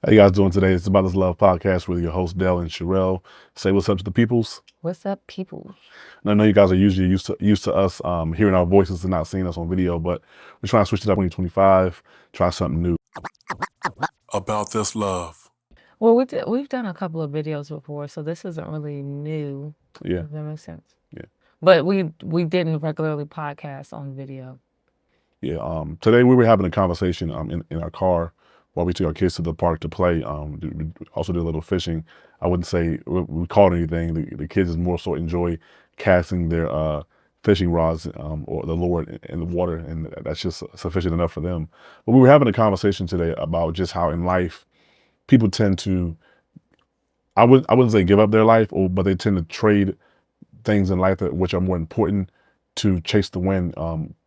How you guys doing today? It's About This Love podcast with your host Dell and Charel. Say what's up to the peoples. What's up, people? And I know you guys are usually used to us hearing our voices and not seeing us on video, but we're trying to switch it up 2025, try something new. About This Love. Well, we've done a couple of videos before, so this isn't really new. Yeah. Does that make sense? Yeah. But we didn't regularly podcast on video. Yeah. Today we were having a conversation in our car while we took our kids to the park to play. We also did a little fishing. I wouldn't say we caught anything. The kids is more so enjoy casting their fishing rods or the lure in the water, and that's just sufficient enough for them. But we were having a conversation today about just how in life people tend to, I wouldn't say give up their life, but they tend to trade things in life which are more important to chase the wind,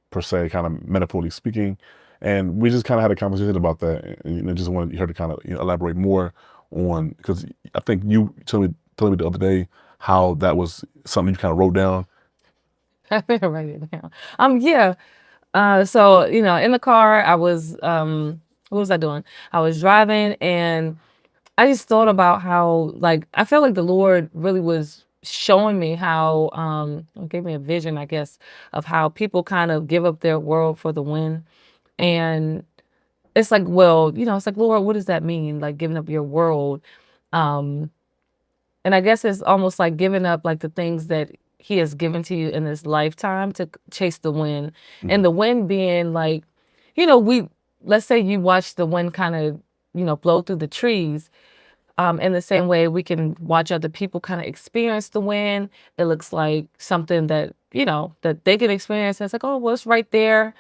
per se, kind of metaphorically speaking. And we just kind of had a conversation about that, and just wanted her to kind of elaborate more on, because I think you told me the other day how that was something you kind of wrote down. I better write it down. Yeah. So in the car, I was what was I doing? I was driving, and I just thought about how, like, I felt like the Lord really was showing me how, gave me a vision, I guess, of how people kind of give up their world for the win. And it's like, well, it's like, Lord, what does that mean? Like giving up your world. Um, and I guess it's almost like giving up like the things that he has given to you in this lifetime to chase the wind. Mhm. And the wind being like, let's say you watch the wind kind of, blow through the trees. In the same way, we can watch other people kind of experience the wind. It looks like something that, that they can experience. And it's like, oh, well, it's right there.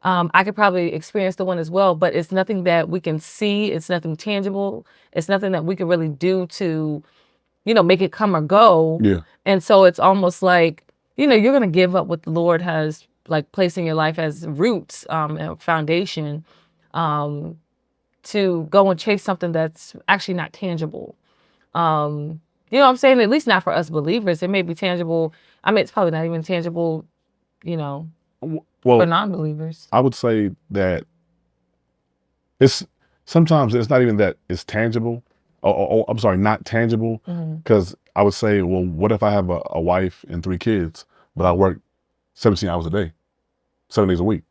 I could probably experience the wind as well, but it's nothing that we can see. It's nothing tangible. It's nothing that we can really do to, make it come or go. Yeah. And so it's almost like, you're going to give up what the Lord has like placed in your life as roots, and foundation, to go and chase something that's actually not tangible. You know what I'm saying? At least not for us believers. It may be tangible. I mean, it's probably not even tangible, for Well, non-believers. I would say that sometimes it's not even that it's tangible. I'm sorry, not tangible. Because I would say, well, what if I have a wife and 3 kids, but I work 17 hours a day, 7 days a week?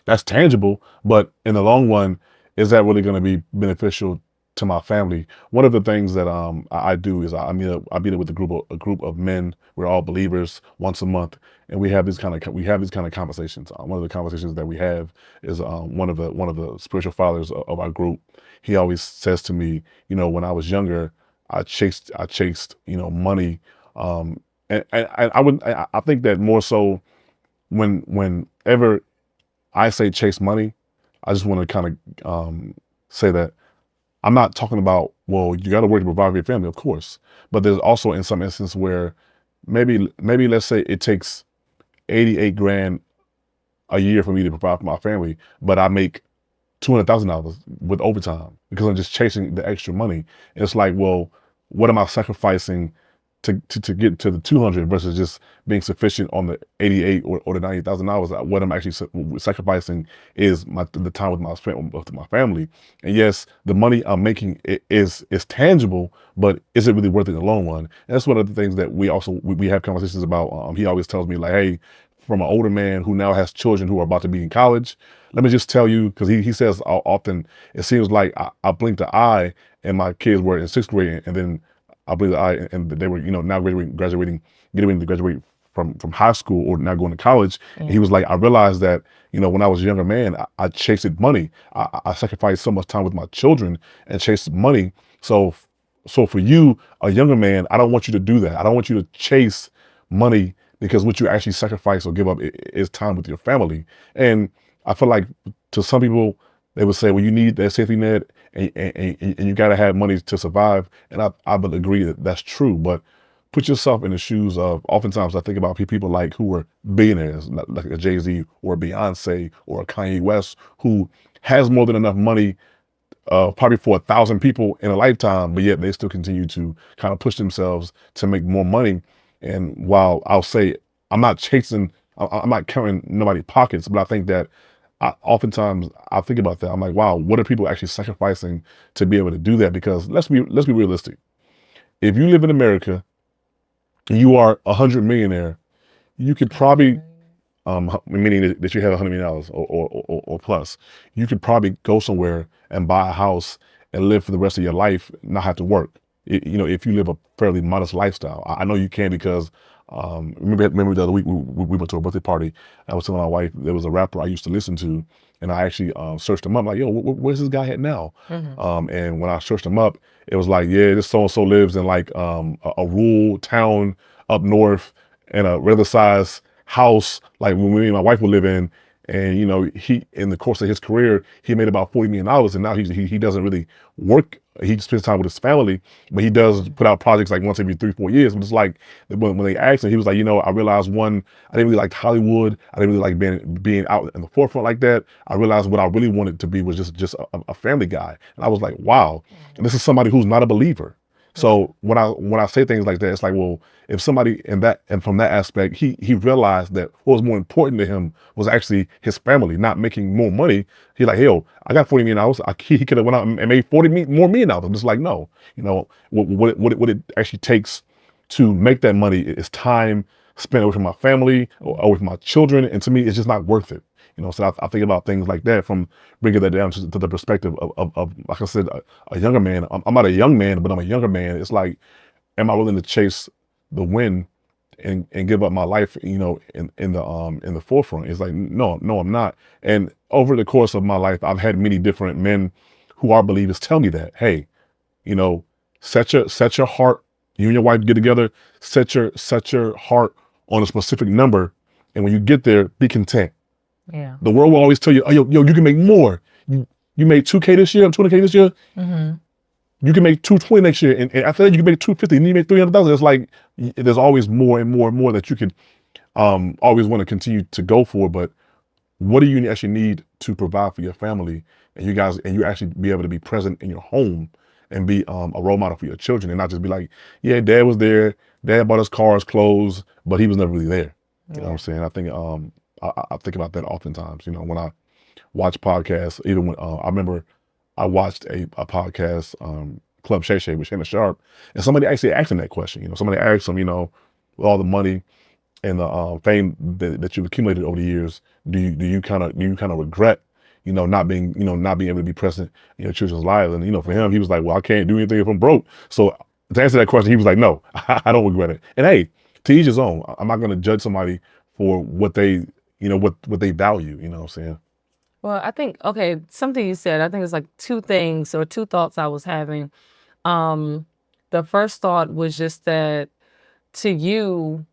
That's tangible, but in the long run, is that really going to be beneficial to my family? One of the things that I do is I meet up with a group of men. We're all believers once a month, and we have these kind of conversations. One of the conversations that we have is one of the spiritual fathers of our group. He always says to me, when I was younger, I chased money, and I think that more so whenever I say chase money, I just want to kind of say that I'm not talking about, well, you got to work to provide for your family, of course. But there's also in some instance where maybe let's say it takes 88 grand a year for me to provide for my family, but I make $200,000 with overtime because I'm just chasing the extra money. And it's like, well, what am I sacrificing to get to the 200 versus just being sufficient on the 88 or the $90,000? What I'm actually sacrificing is the time with my family. And yes, the money I'm making is tangible, but is it really worth it in the long run? And that's one of the things that we have conversations about. He always tells me, like, hey, from an older man who now has children who are about to be in college, let me just tell you, because he says often, it seems like I blinked the eye and my kids were in 6th grade, and then I believe that and they were, now graduating, getting ready to graduate from high school or now going to college. And he was like, I realized that, when I was a younger man, I chased money. I sacrificed so much time with my children and chased money. So for you, a younger man, I don't want you to do that. I don't want you to chase money, because what you actually sacrifice or give up is time with your family. And I feel like to some people, they would say, well, you need that safety net, and you got to have money to survive. And I would agree that that's true. But put yourself in the shoes of, oftentimes I think about people like who are billionaires, like a Jay-Z or a Beyonce or a Kanye West, who has more than enough money probably for 1,000 people in a lifetime, but yet they still continue to kind of push themselves to make more money. And while I'll say I'm not counting nobody's pockets, but I think that oftentimes I think about that. I'm like, wow, what are people actually sacrificing to be able to do that? Because let's be realistic. If you live in America and you are 100 millionaire, you could probably meaning that you have $100 million or plus, you could probably go somewhere and buy a house and live for the rest of your life, not have to work. If you live a fairly modest lifestyle, I know you can because remember the other week we went to a birthday party. I was telling my wife there was a rapper I used to listen to, and I actually searched him up like, yo, where's this guy at now? And when I searched him up, it was like, yeah, this so and so lives in like a rural town up north in a regular size house like when me and my wife would live in. And he in the course of his career he made about $40 million, and now he doesn't really work. He spends time with his family, but he does put out projects like once every 3-4 years. But it's like when they asked him, he was like, I realized one, I didn't really like Hollywood. I didn't really like being out in the forefront like that. I realized what I really wanted to be was just a family guy. And I was like, wow. And this is somebody who's not a believer. So when I say things like that, it's like, well, if somebody and from that aspect, he realized that what was more important to him was actually his family, not making more money. He's like, hell, I got $40 million. He could have went out and made more million out of them. Just like, no, what it actually takes to make that money is time spent away from my family or away from my children, and to me, it's just not worth it. So I think about things like that from bringing that down to the perspective of like I said, a younger man. I'm not a young man, but I'm a younger man. It's like, am I willing to chase the win and give up my life, in the forefront? It's like, no, I'm not. And over the course of my life, I've had many different men who are believers tell me that, hey, set your heart. You and your wife get together, set your heart on a specific number, and when you get there, be content. Yeah. The world will always tell you, oh, yo, you can make more. You made 2K this year, 200K this year. You can make 220 next year, and after that you can make 250, and you make 300,000. It's like there's always more and more and more that you could always want to continue to go for. But what do you actually need to provide for your family, and you actually be able to be present in your home and be a role model for your children, and not just be like, yeah, dad was there, dad bought us cars, clothes, but he was never really there. You know what I'm saying? I think I think about that oftentimes. When I watch podcasts, even when I remember I watched a podcast, Club Shay Shay with Shannon Sharp, and somebody actually asked him that question. Somebody asked him, with all the money and the fame that you've accumulated over the years, do you kind of regret, not being able to be present in your children's lives? And for him, he was like, well, I can't do anything if I'm broke. So to answer that question, he was like, no, I don't regret it. And hey, to each his own. I'm not going to judge somebody for what they, what they value. You know what I'm saying? Well, I think, okay, something you said, I think it's like two things or two thoughts I was having. The first thought was just that to you,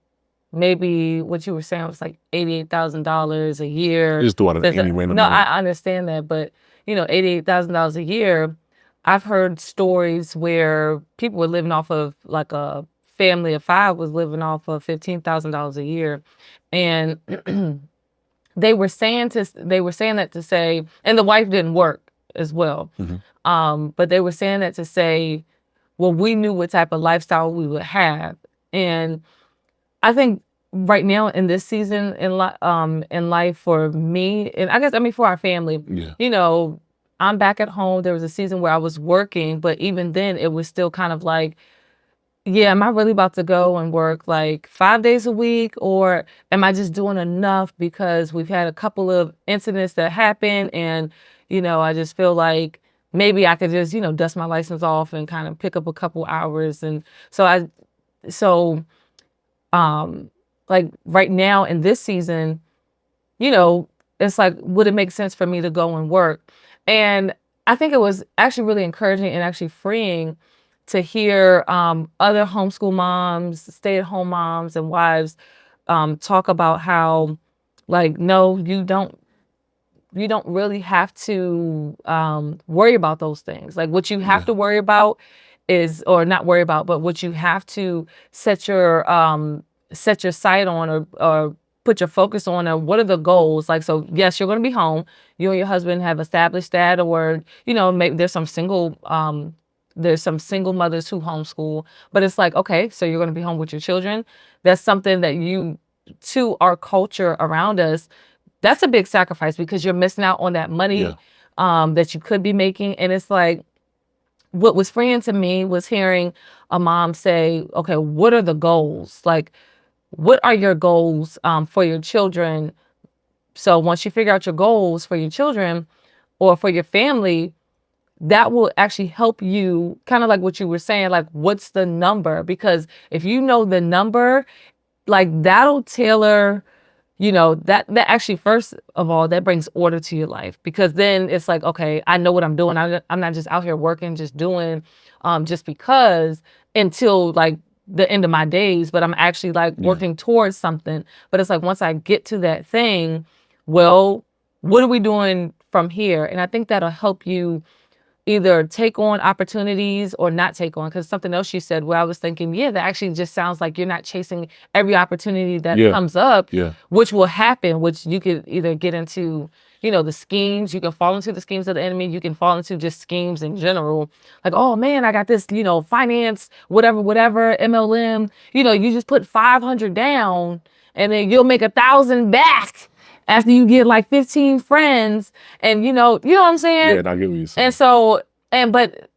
maybe what you were saying was like $88,000 a year. Just throw out any random No, number. I understand that, but $88,000 a year. I've heard stories where people were living off of, like, a family of 5 was living off of $15,000 a year, and they were saying that to say, and the wife didn't work as well. But they were saying that to say, well, we knew what type of lifestyle we would have. And I think right now in this season in life for me, and I guess, I mean, for our family, I'm back at home. There was a season where I was working, but even then it was still kind of like, yeah, am I really about to go and work like 5 days a week, or am I just doing enough because we've had a couple of incidents that happened, and I just feel like maybe I could just dust my license off and kind of pick up a couple hours. And so like right now in this season, it's like, would it make sense for me to go and work? And I think it was actually really encouraging and actually freeing to hear other homeschool moms, stay-at-home moms and wives talk about how, like, no, you don't really have to worry about those things. Like, what you have to worry about is, or not worry about, but what you have to set your sight on, or put your focus on, or what are the goals? Like, so yes, you're going to be home. You and your husband have established that, or maybe there's some single mothers who homeschool, but it's like, okay, so you're going to be home with your children. That's something that to our culture around us, that's a big sacrifice because you're missing out on that money that you could be making. And it's like, what was freeing to me was hearing a mom say, okay, what are the goals? Like, what are your goals for your children? So once you figure out your goals for your children or for your family, that will actually help you, kind of like what you were saying, like, what's the number? Because if you know the number, like, that'll tailor, that actually, first of all, that brings order to your life, because then it's like, okay, I know what I'm doing. I'm not just out here working, just doing, just because, until like the end of my days, but I'm actually like working towards something. But it's like, once I get to that thing, well, what are we doing from here? And I think that'll help you either take on opportunities or not take on. Because something else you said, where I was thinking, yeah, that actually just sounds like you're not chasing every opportunity that comes up, which will happen, which you could either get into, the schemes. You can fall into the schemes of the enemy. You can fall into just schemes in general. Like, oh man, I got this, finance, whatever, MLM. You just put 500 down and then you'll make 1,000 back after you get like 15 friends, and you know what I'm saying? Yeah, I get what you're saying. And so, but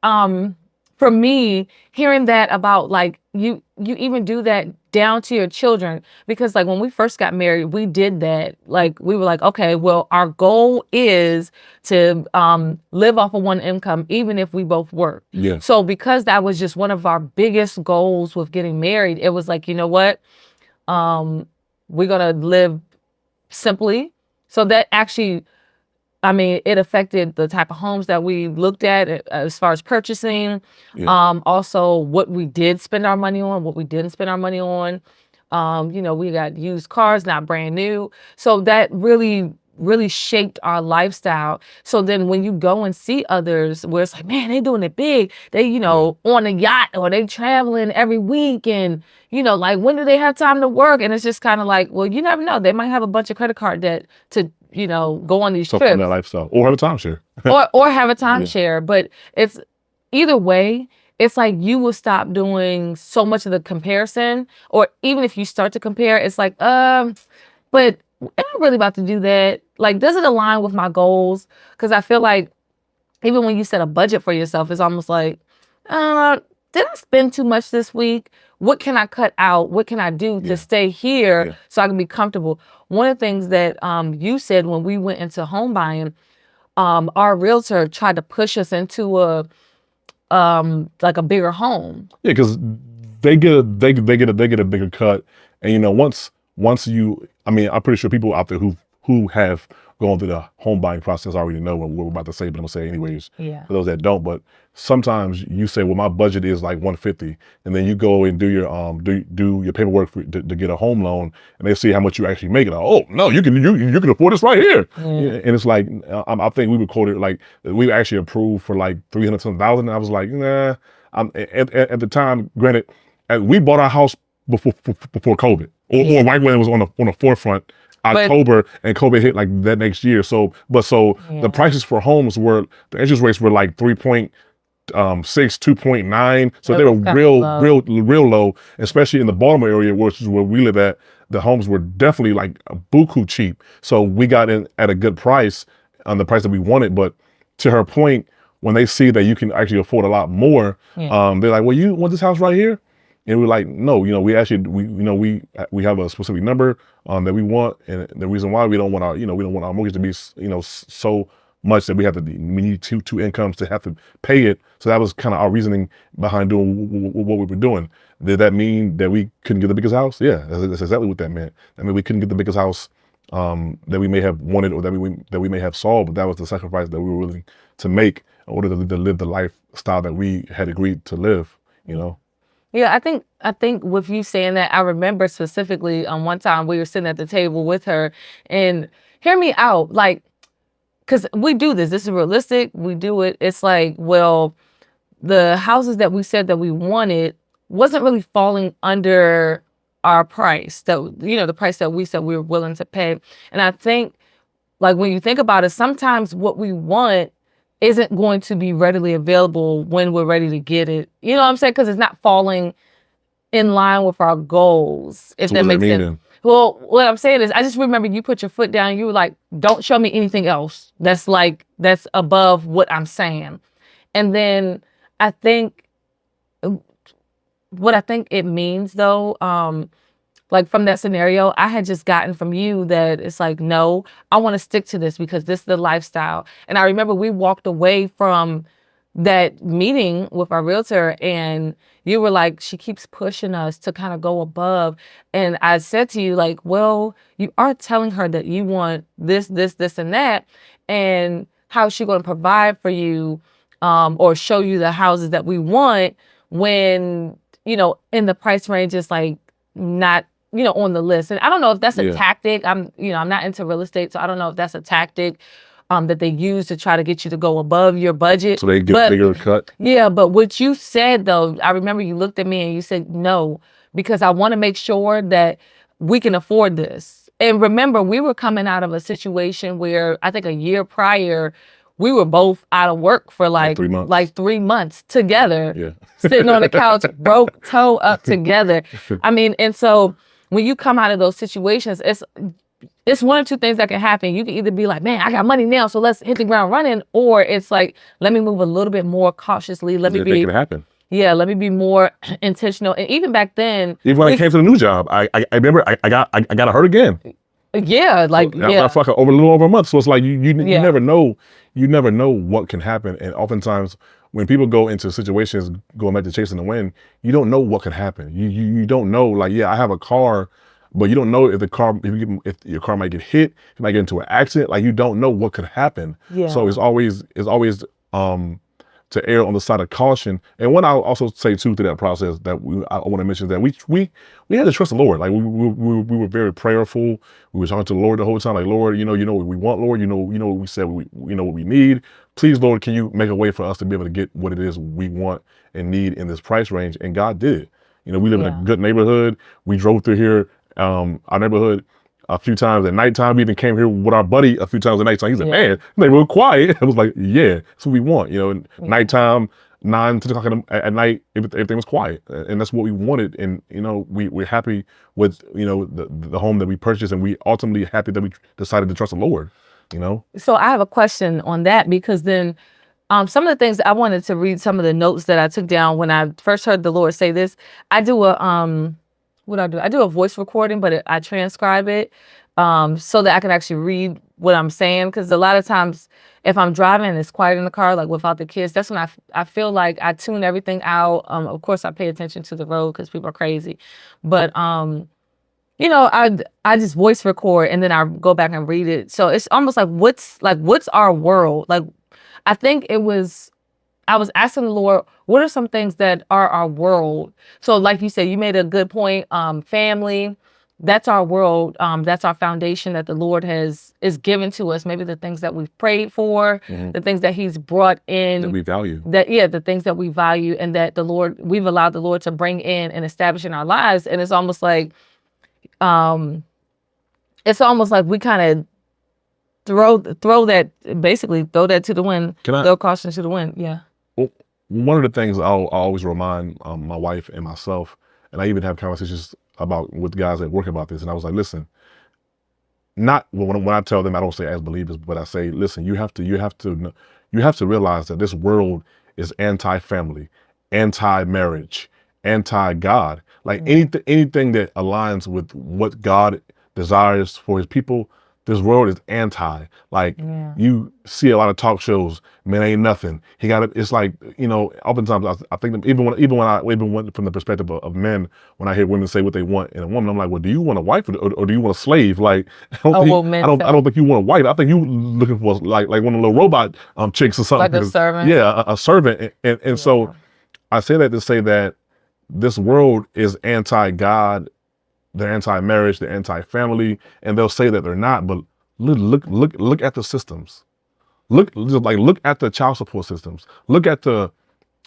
for me, hearing that about like you even do that down to your children, because like when we first got married, we did that. Like we were like, okay, well, our goal is to live off of one income, even if we both work. Yeah. So because that was just one of our biggest goals with getting married, it was like, you know what? We're gonna live simply. So that actually, I mean, it affected the type of homes that we looked at as far as purchasing. Also what we did spend our money on, what we didn't spend our money on. We got used cars, not brand new. So that really shaped our lifestyle. So then when you go and see others where it's like, man, they doing it big. They, on a yacht, or they traveling every week, and, like, when do they have time to work? And it's just kind of like, well, you never know. They might have a bunch of credit card debt to, go on these trips. On that lifestyle. Or have a timeshare. or have a timeshare. But it's either way, it's like you will stop doing so much of the comparison. Or even if you start to compare, it's like, but am I really about to do that? Like, does it align with my goals? Because I feel like even when you set a budget for yourself, it's almost like, did I spend too much this week? What can I cut out? What can I do to stay here so I can be comfortable? One of the things that you said when we went into home buying, our realtor tried to push us into like a bigger home. Yeah, because they get a bigger cut, and once you, I mean, I'm pretty sure people out there who have gone through the home buying process already know what we're about to say, but I'm gonna say anyways. For those that don't, but sometimes you say, well, my budget is like 150, and then you go and do your do your paperwork to get a home loan, and they see how much you actually make. Like, oh no, you can afford this right here. And it's like, I think we were quoted like we actually approved for like 300,000. I was like, nah. At the time, granted, we bought our house before COVID, or right when it was on the forefront. October, and COVID hit like that next year. So the prices for homes the interest rates were like 3.6, 2.9. So they were real low, especially in the Baltimore area, which is where we live at. The homes were definitely like a buku cheap. So we got in at a good price, on the price that we wanted. But to her point, when they see that you can actually afford a lot more, they're like, well, you want this house right here? And we're like, no, we actually, we have a specific number that we want, and the reason why we don't want our mortgage to be, so much that we need two incomes to have to pay it. So that was kind of our reasoning behind doing what we were doing. Did that mean that we couldn't get the biggest house? Yeah, that's exactly what that meant. I mean, we couldn't get the biggest house that we may have wanted, or that we may have solved, but that was the sacrifice that we were willing to make in order to live the lifestyle that we had agreed to live. Yeah, I think with you saying that, I remember specifically one time we were sitting at the table with her, and hear me out, like, because we do this. This is realistic. We do it. It's like, well, the houses that we said that we wanted wasn't really falling under our price, that, the price that we said we were willing to pay. And I think, like, when you think about it, sometimes what we want isn't going to be readily available when we're ready to get it. You know what I'm saying? Because it's not falling in line with our goals, if So that what does makes that mean sense. then? Well, what I'm saying is, I just remember you put your foot down. You were like, "Don't show me anything else that's above what I'm saying." And then I think what I think it means though, like from that scenario, I had just gotten from you that it's like, no, I want to stick to this because this is the lifestyle. And I remember we walked away from that meeting with our realtor and you were like, she keeps pushing us to kind of go above. And I said to you, like, well, you are telling her that you want this, this, and that. And how is she going to provide for you or show you the houses that we want when, in the price range is like not on the list. And I don't know if that's a tactic. I'm not into real estate, so I don't know if that's a tactic that they use to try to get you to go above your budget. So they get bigger cut. Yeah, but what you said though, I remember you looked at me and you said no, because I want to make sure that we can afford this. And remember, we were coming out of a situation where I think a year prior, we were both out of work for like 3 months together, sitting on the couch, broke toe up together. I mean, and so when you come out of those situations, it's one or two things that can happen. You can either be like, man, I got money now, so let's hit the ground running. Or it's like, let me move a little bit more cautiously. Let me can happen. Yeah, let me be more intentional. And even back then, even when I came to the new job, I remember I got hurt again. Yeah, like so, I for like a little over a month. So it's like you never know. You never know what can happen. And oftentimes when people go into situations going back to chasing the wind, you don't know what can happen. You don't know. Like, yeah, I have a car, but you don't know if if your car might get hit, you might get into an accident. Like, you don't know what could happen. Yeah. So it's always to err on the side of caution. And one I'll also say too through that process that I want to mention that we had to trust the Lord. Like we were very prayerful. We were talking to the Lord the whole time. Like, Lord, you know what we want, Lord. You know what we said. We know what we need. Please, Lord, can you make a way for us to be able to get what it is we want and need in this price range? And God did it. We live in a good neighborhood. We drove through here, our neighborhood, a few times at nighttime. We even came here with our buddy a few times at nighttime. He's like, man, they were quiet. I was like, yeah, that's what we want. Nighttime, 9, 10 o'clock at night, everything was quiet. And that's what we wanted. And, we're happy with, the home that we purchased, and we ultimately happy that we decided to trust the Lord, So I have a question on that, because then some of the things I wanted to read, some of the notes that I took down when I first heard the Lord say this. I do what I do. I do a voice recording, but I transcribe it so that I can actually read what I'm saying. Because a lot of times, if I'm driving and it's quiet in the car, like without the kids, that's when I feel like I tune everything out. Of course, I pay attention to the road because people are crazy, but I just voice record and then I go back and read it. So it's almost like what's our world? Like, I think I was asking the Lord, what are some things that are our world? So like you said, you made a good point. Family, that's our world. That's our foundation that the Lord is given to us. Maybe the things that we've prayed for, the things that He's brought in. That we value. The things that we value and that we've allowed the Lord to bring in and establish in our lives. And it's almost like we kind of throw that to the wind. Throw caution to the wind. Yeah. Well, one of the things I'll always remind my wife and myself, and I even have conversations with guys at work about this, and I was like, listen, not when I tell them, I don't say as believers, but I say, listen, you have to realize that this world is anti-family, anti-marriage, anti-God. Like anything that aligns with what God desires for His people, this world is anti. Like, you see a lot of talk shows, man, ain't nothing. He got it. It's like, oftentimes I think that even from the perspective of men, when I hear women say what they want in a woman, I'm like, well, do you want a wife or do you want a slave? Like, I don't think you want a wife. I think you looking for like one of the little robot chicks or something. Like a servant. Yeah, a servant. And so I say that to say that this world is anti-God. They're anti-marriage, they're anti-family, and they'll say that they're not. But look at the systems. Look at the child support systems. Look at the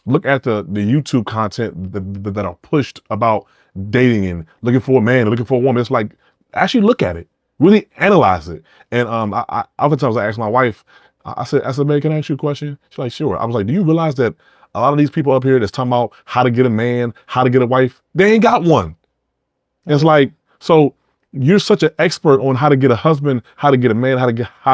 YouTube content that are pushed about dating and looking for a man, looking for a woman. It's like, actually look at it, really analyze it. And I oftentimes I ask my wife, I said, man, can I ask you a question? She's like, sure. I was like, do you realize that a lot of these people up here that's talking about how to get a man, how to get a wife, they ain't got one. It's like, so you're such an expert on how to get a husband, how to get a man, how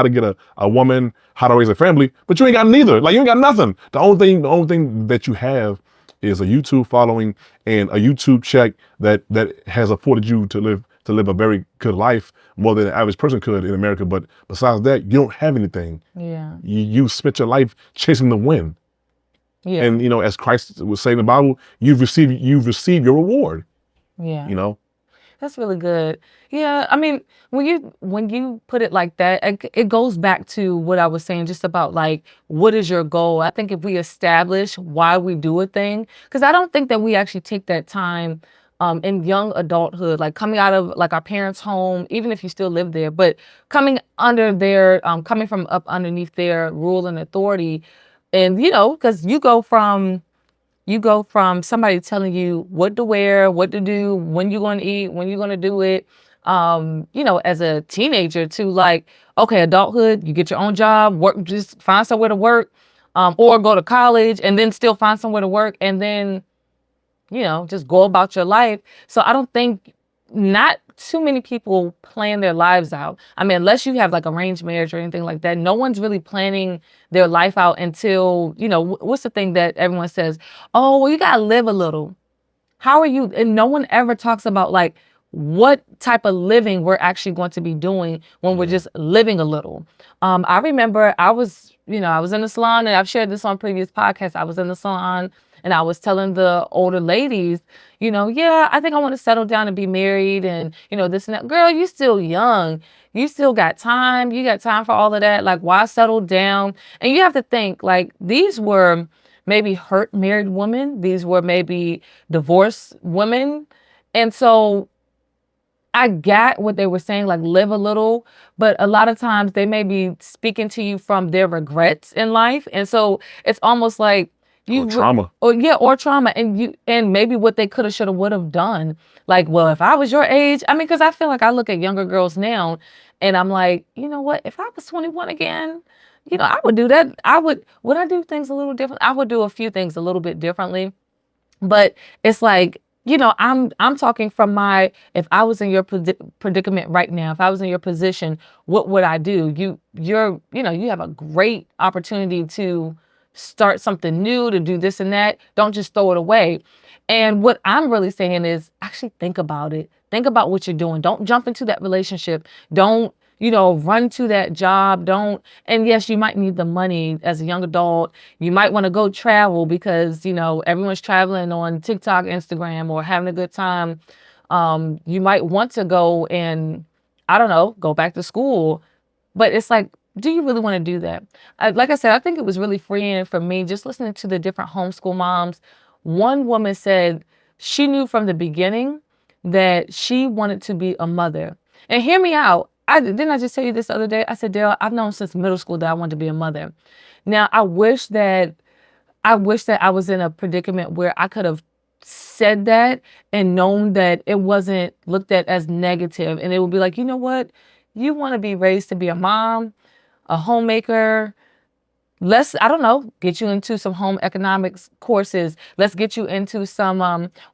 to get a woman, how to raise a family, but you ain't got neither. Like you ain't got nothing. The only thing that you have is a YouTube following and a YouTube check that has afforded you to live a very good life, more than the average person could in America. But besides that, you don't have anything. Yeah. You spent your life chasing the wind. Yeah. And as Christ was saying in the Bible, you've received your reward. Yeah. That's really good. Yeah, I mean, when you put it like that, it goes back to what I was saying just about like, what is your goal? I think if we establish why we do a thing, because I don't think that we actually take that time in young adulthood, like coming out of like our parents' home, even if you still live there, but coming from up underneath their rule and authority, and because you go from somebody telling you what to wear, what to do, when you're going to eat, when you're going to do it, as a teenager to like, okay, adulthood, you get your own job, work, just find somewhere to work, or go to college and then still find somewhere to work and then, just go about your life. So I don't think not too many people plan their lives out. I mean, unless you have like arranged marriage or anything like that, no one's really planning their life out until, what's the thing that everyone says? Oh, well, you got to live a little. How are you? And no one ever talks about like what type of living we're actually going to be doing when we're just living a little. I remember I was in the salon, and I've shared this on previous podcasts. I was in the salon and I was telling the older ladies, yeah, I think I want to settle down and be married and, this and that. Girl, you still young. You still got time. You got time for all of that. Like, why settle down? And you have to think, like, these were maybe hurt married women. These were maybe divorced women. And so I got what they were saying, like live a little, but a lot of times they may be speaking to you from their regrets in life. And so it's almost like or trauma. Or trauma. And maybe what they could have, should have, would have done. Like, well, if I was your age, I mean, because I feel like I look at younger girls now and I'm like, you know what, if I was 21 again, I would do that. Would I do things a little different? I would do a few things a little bit differently. But it's like, I'm talking from if I was in your predicament right now, if I was in your position, what would I do? You have a great opportunity to start something new, to do this and that. Don't just throw it away. And what I'm really saying is actually think about it. Think about what you're doing. Don't jump into that relationship. Don't, run to that job. And yes, you might need the money as a young adult. You might want to go travel because, everyone's traveling on TikTok, Instagram, or having a good time. You might want to go and, I don't know, go back to school. But it's like, do you really want to do that? Like I said, I think it was really freeing for me just listening to the different homeschool moms. One woman said she knew from the beginning that she wanted to be a mother. And hear me out. Didn't I just tell you this the other day? I said, Dale, I've known since middle school that I wanted to be a mother. Now, I wish that I was in a predicament where I could have said that and known that it wasn't looked at as negative. And it would be like, you know what? You want to be raised to be a mom, a homemaker. Let's, I don't know, get you into some home economics courses. Let's get you into some,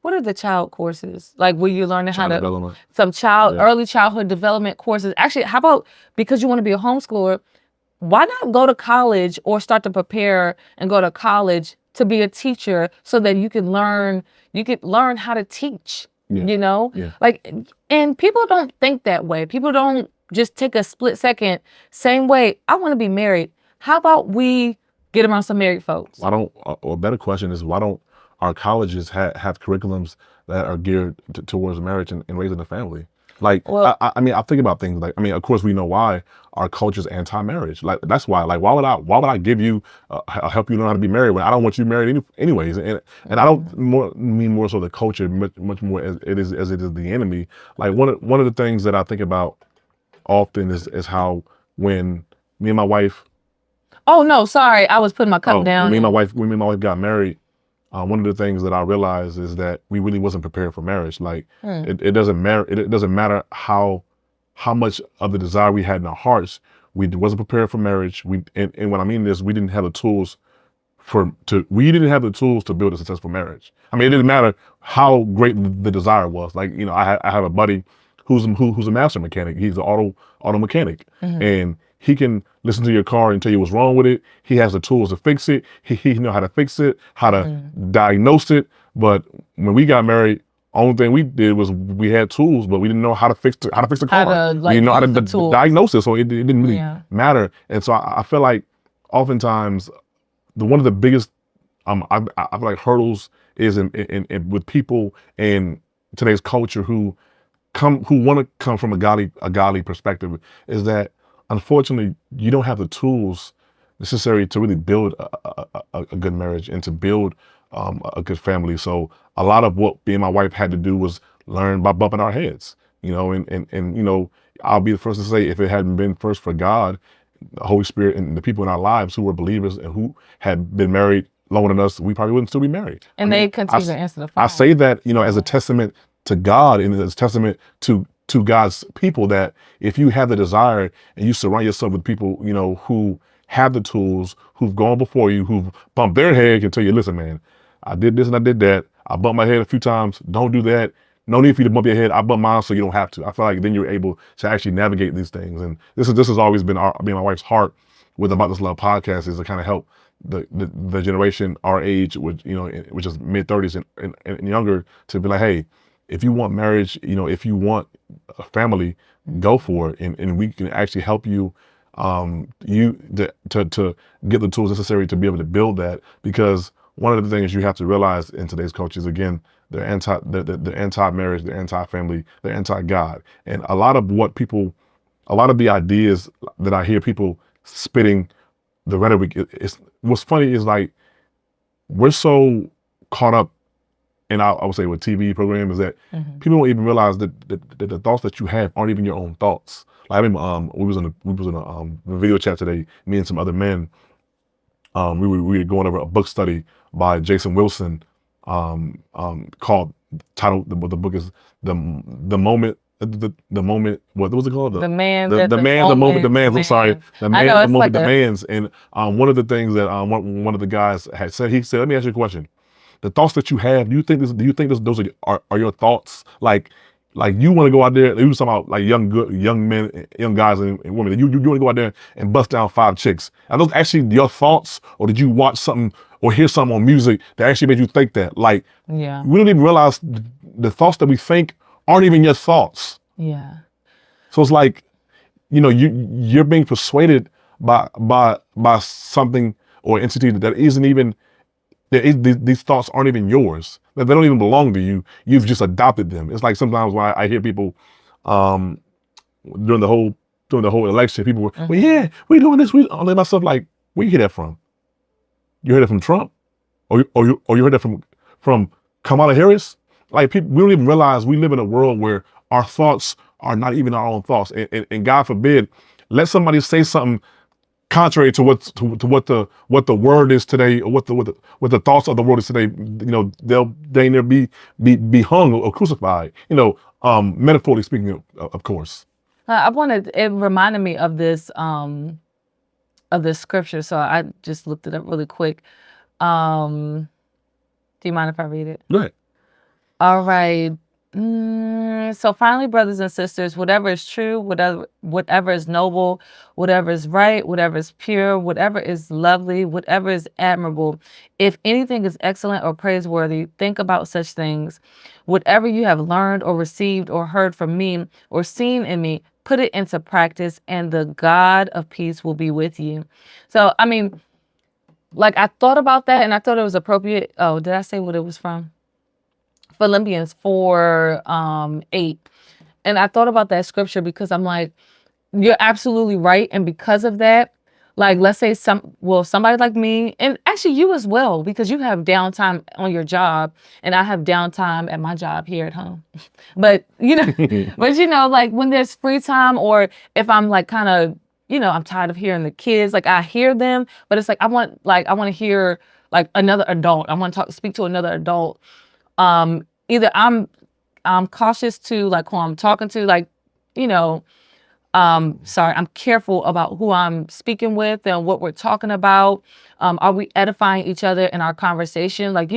what are the child courses? Like where you're learning how to, Development. some early childhood development courses. Actually, how about, because you want to be a homeschooler, why not go to college or start to prepare and go to college to be a teacher so that you can learn how to teach, Yeah. Like, and people don't think that way. People don't just take a split second, same way, I want to be married. How about we get around some married folks? Or a better question is, why don't our colleges have curriculums that are geared towards marriage and raising a family? Like, Well, I mean, I think about things like, I mean, of course, we know why our culture's anti-marriage. Like, that's why. Like, why would I give you, help you learn how to be married when I don't want you married anyways? And I don't mean more so the culture, much more as it is the enemy. Like, one of the things that I think about often is how when me and my wife. Oh no, sorry, I was putting my cup down. When me and my wife got married, one of the things that I realized is that we really wasn't prepared for marriage. Like it doesn't matter. It doesn't matter how much of the desire we had in our hearts. We wasn't prepared for marriage. And what I mean is we didn't have the tools to build a successful marriage. I mean, it didn't matter how great the desire was. Like, I have a buddy who's a master mechanic. He's an auto mechanic, and he can listen to your car and tell you what's wrong with it. He has the tools to fix it. He know how to fix it, how to diagnose it. But when we got married, only thing we did was we had tools, but we didn't know how to fix the car. We didn't know how to diagnose it, so it didn't really matter. And so I feel like oftentimes one of the biggest I feel like hurdles is in with people in today's culture who want to come from a godly perspective, is that unfortunately you don't have the tools necessary to really build a good marriage and to build a good family. So a lot of what me and my wife had to do was learn by bumping our heads, and I'll be the first to say, if it hadn't been first for God, the Holy Spirit, and the people in our lives who were believers and who had been married longer than us, we probably wouldn't still be married. And they continue to answer the phone. I say that, as a testament to God and as a testament to God's people, that if you have the desire and you surround yourself with people, who have the tools, who've gone before you, who've bumped their head, can tell you, listen, man, I did this and I did that. I bumped my head a few times. Don't do that. No need for you to bump your head. I bumped mine, so you don't have to. I feel like then you're able to actually navigate these things. And this has always been me and my wife's heart with About This Love podcast, is to kind of help the generation our age, which is mid-30s and younger, to be like, hey, if you want marriage, if you want a family, go for it, and we can actually help you to get the tools necessary to be able to build that. Because one of the things you have to realize in today's culture is, again, they're anti-marriage, they're anti-family, they're anti-God, and a lot of the ideas that I hear people spitting, the rhetoric, what's funny is, like, we're so caught up in, I would say, with TV programs, that people don't even realize that the thoughts that you have aren't even your own thoughts. Like, I remember we was in a video chat today, me and some other men. We were going over a book study by Jason Wilson, called, titled, the book is the moment. The moment. What was it called? The man. The moment demands. I'm sorry. The man. The moment demands. And one of the things that one of the guys had said, he said, "Let me ask you a question. The thoughts that you have, do you think those are your thoughts? Like you want to go out there?" He was talking about, like, young men, young guys and women. You want to go out there and bust down 5 chicks. Are those actually your thoughts, or did you watch something or hear something on music that actually made you think that? Like, we don't even realize the thoughts that we think aren't even your thoughts. Yeah. So it's like, you're being persuaded by something or entity that isn't even, these thoughts aren't even yours. They don't even belong to you. You've just adopted them. It's like sometimes when I hear people during the whole election, people were, well, yeah, we're doing this. I let myself, like, where you hear that from? You heard it from Trump, or you heard that from Kamala Harris? Like, people, we don't even realize we live in a world where our thoughts are not even our own thoughts. And God forbid, let somebody say something contrary to what the word is today, or what the thoughts of the world is today. They'll either be hung or crucified. Metaphorically speaking, of course. It reminded me of this scripture, so I just looked it up really quick. Do you mind if I read it? Go ahead. All right. So finally, brothers and sisters, whatever is true, whatever is noble, whatever is right, whatever is pure, whatever is lovely, whatever is admirable, if anything is excellent or praiseworthy, think about such things. Whatever you have learned or received or heard from me or seen in me, put it into practice, and the God of peace will be with you. So, I mean, like, I thought about that, and I thought it was appropriate. Oh, did I say what it was from? Philippians 4:8. And I thought about that scripture because I'm like, you're absolutely right. And because of that, like, let's say somebody like me, and actually you as well, because you have downtime on your job and I have downtime at my job here at home. But, like, when there's free time, or if I'm, like, kind of, I'm tired of hearing the kids, like, I hear them, but it's like, I want to hear, like, another adult. I want to speak to another adult. Either I'm cautious to, like, who I'm talking to, like, I'm careful about who I'm speaking with and what we're talking about. Are we edifying each other in our conversation? Like,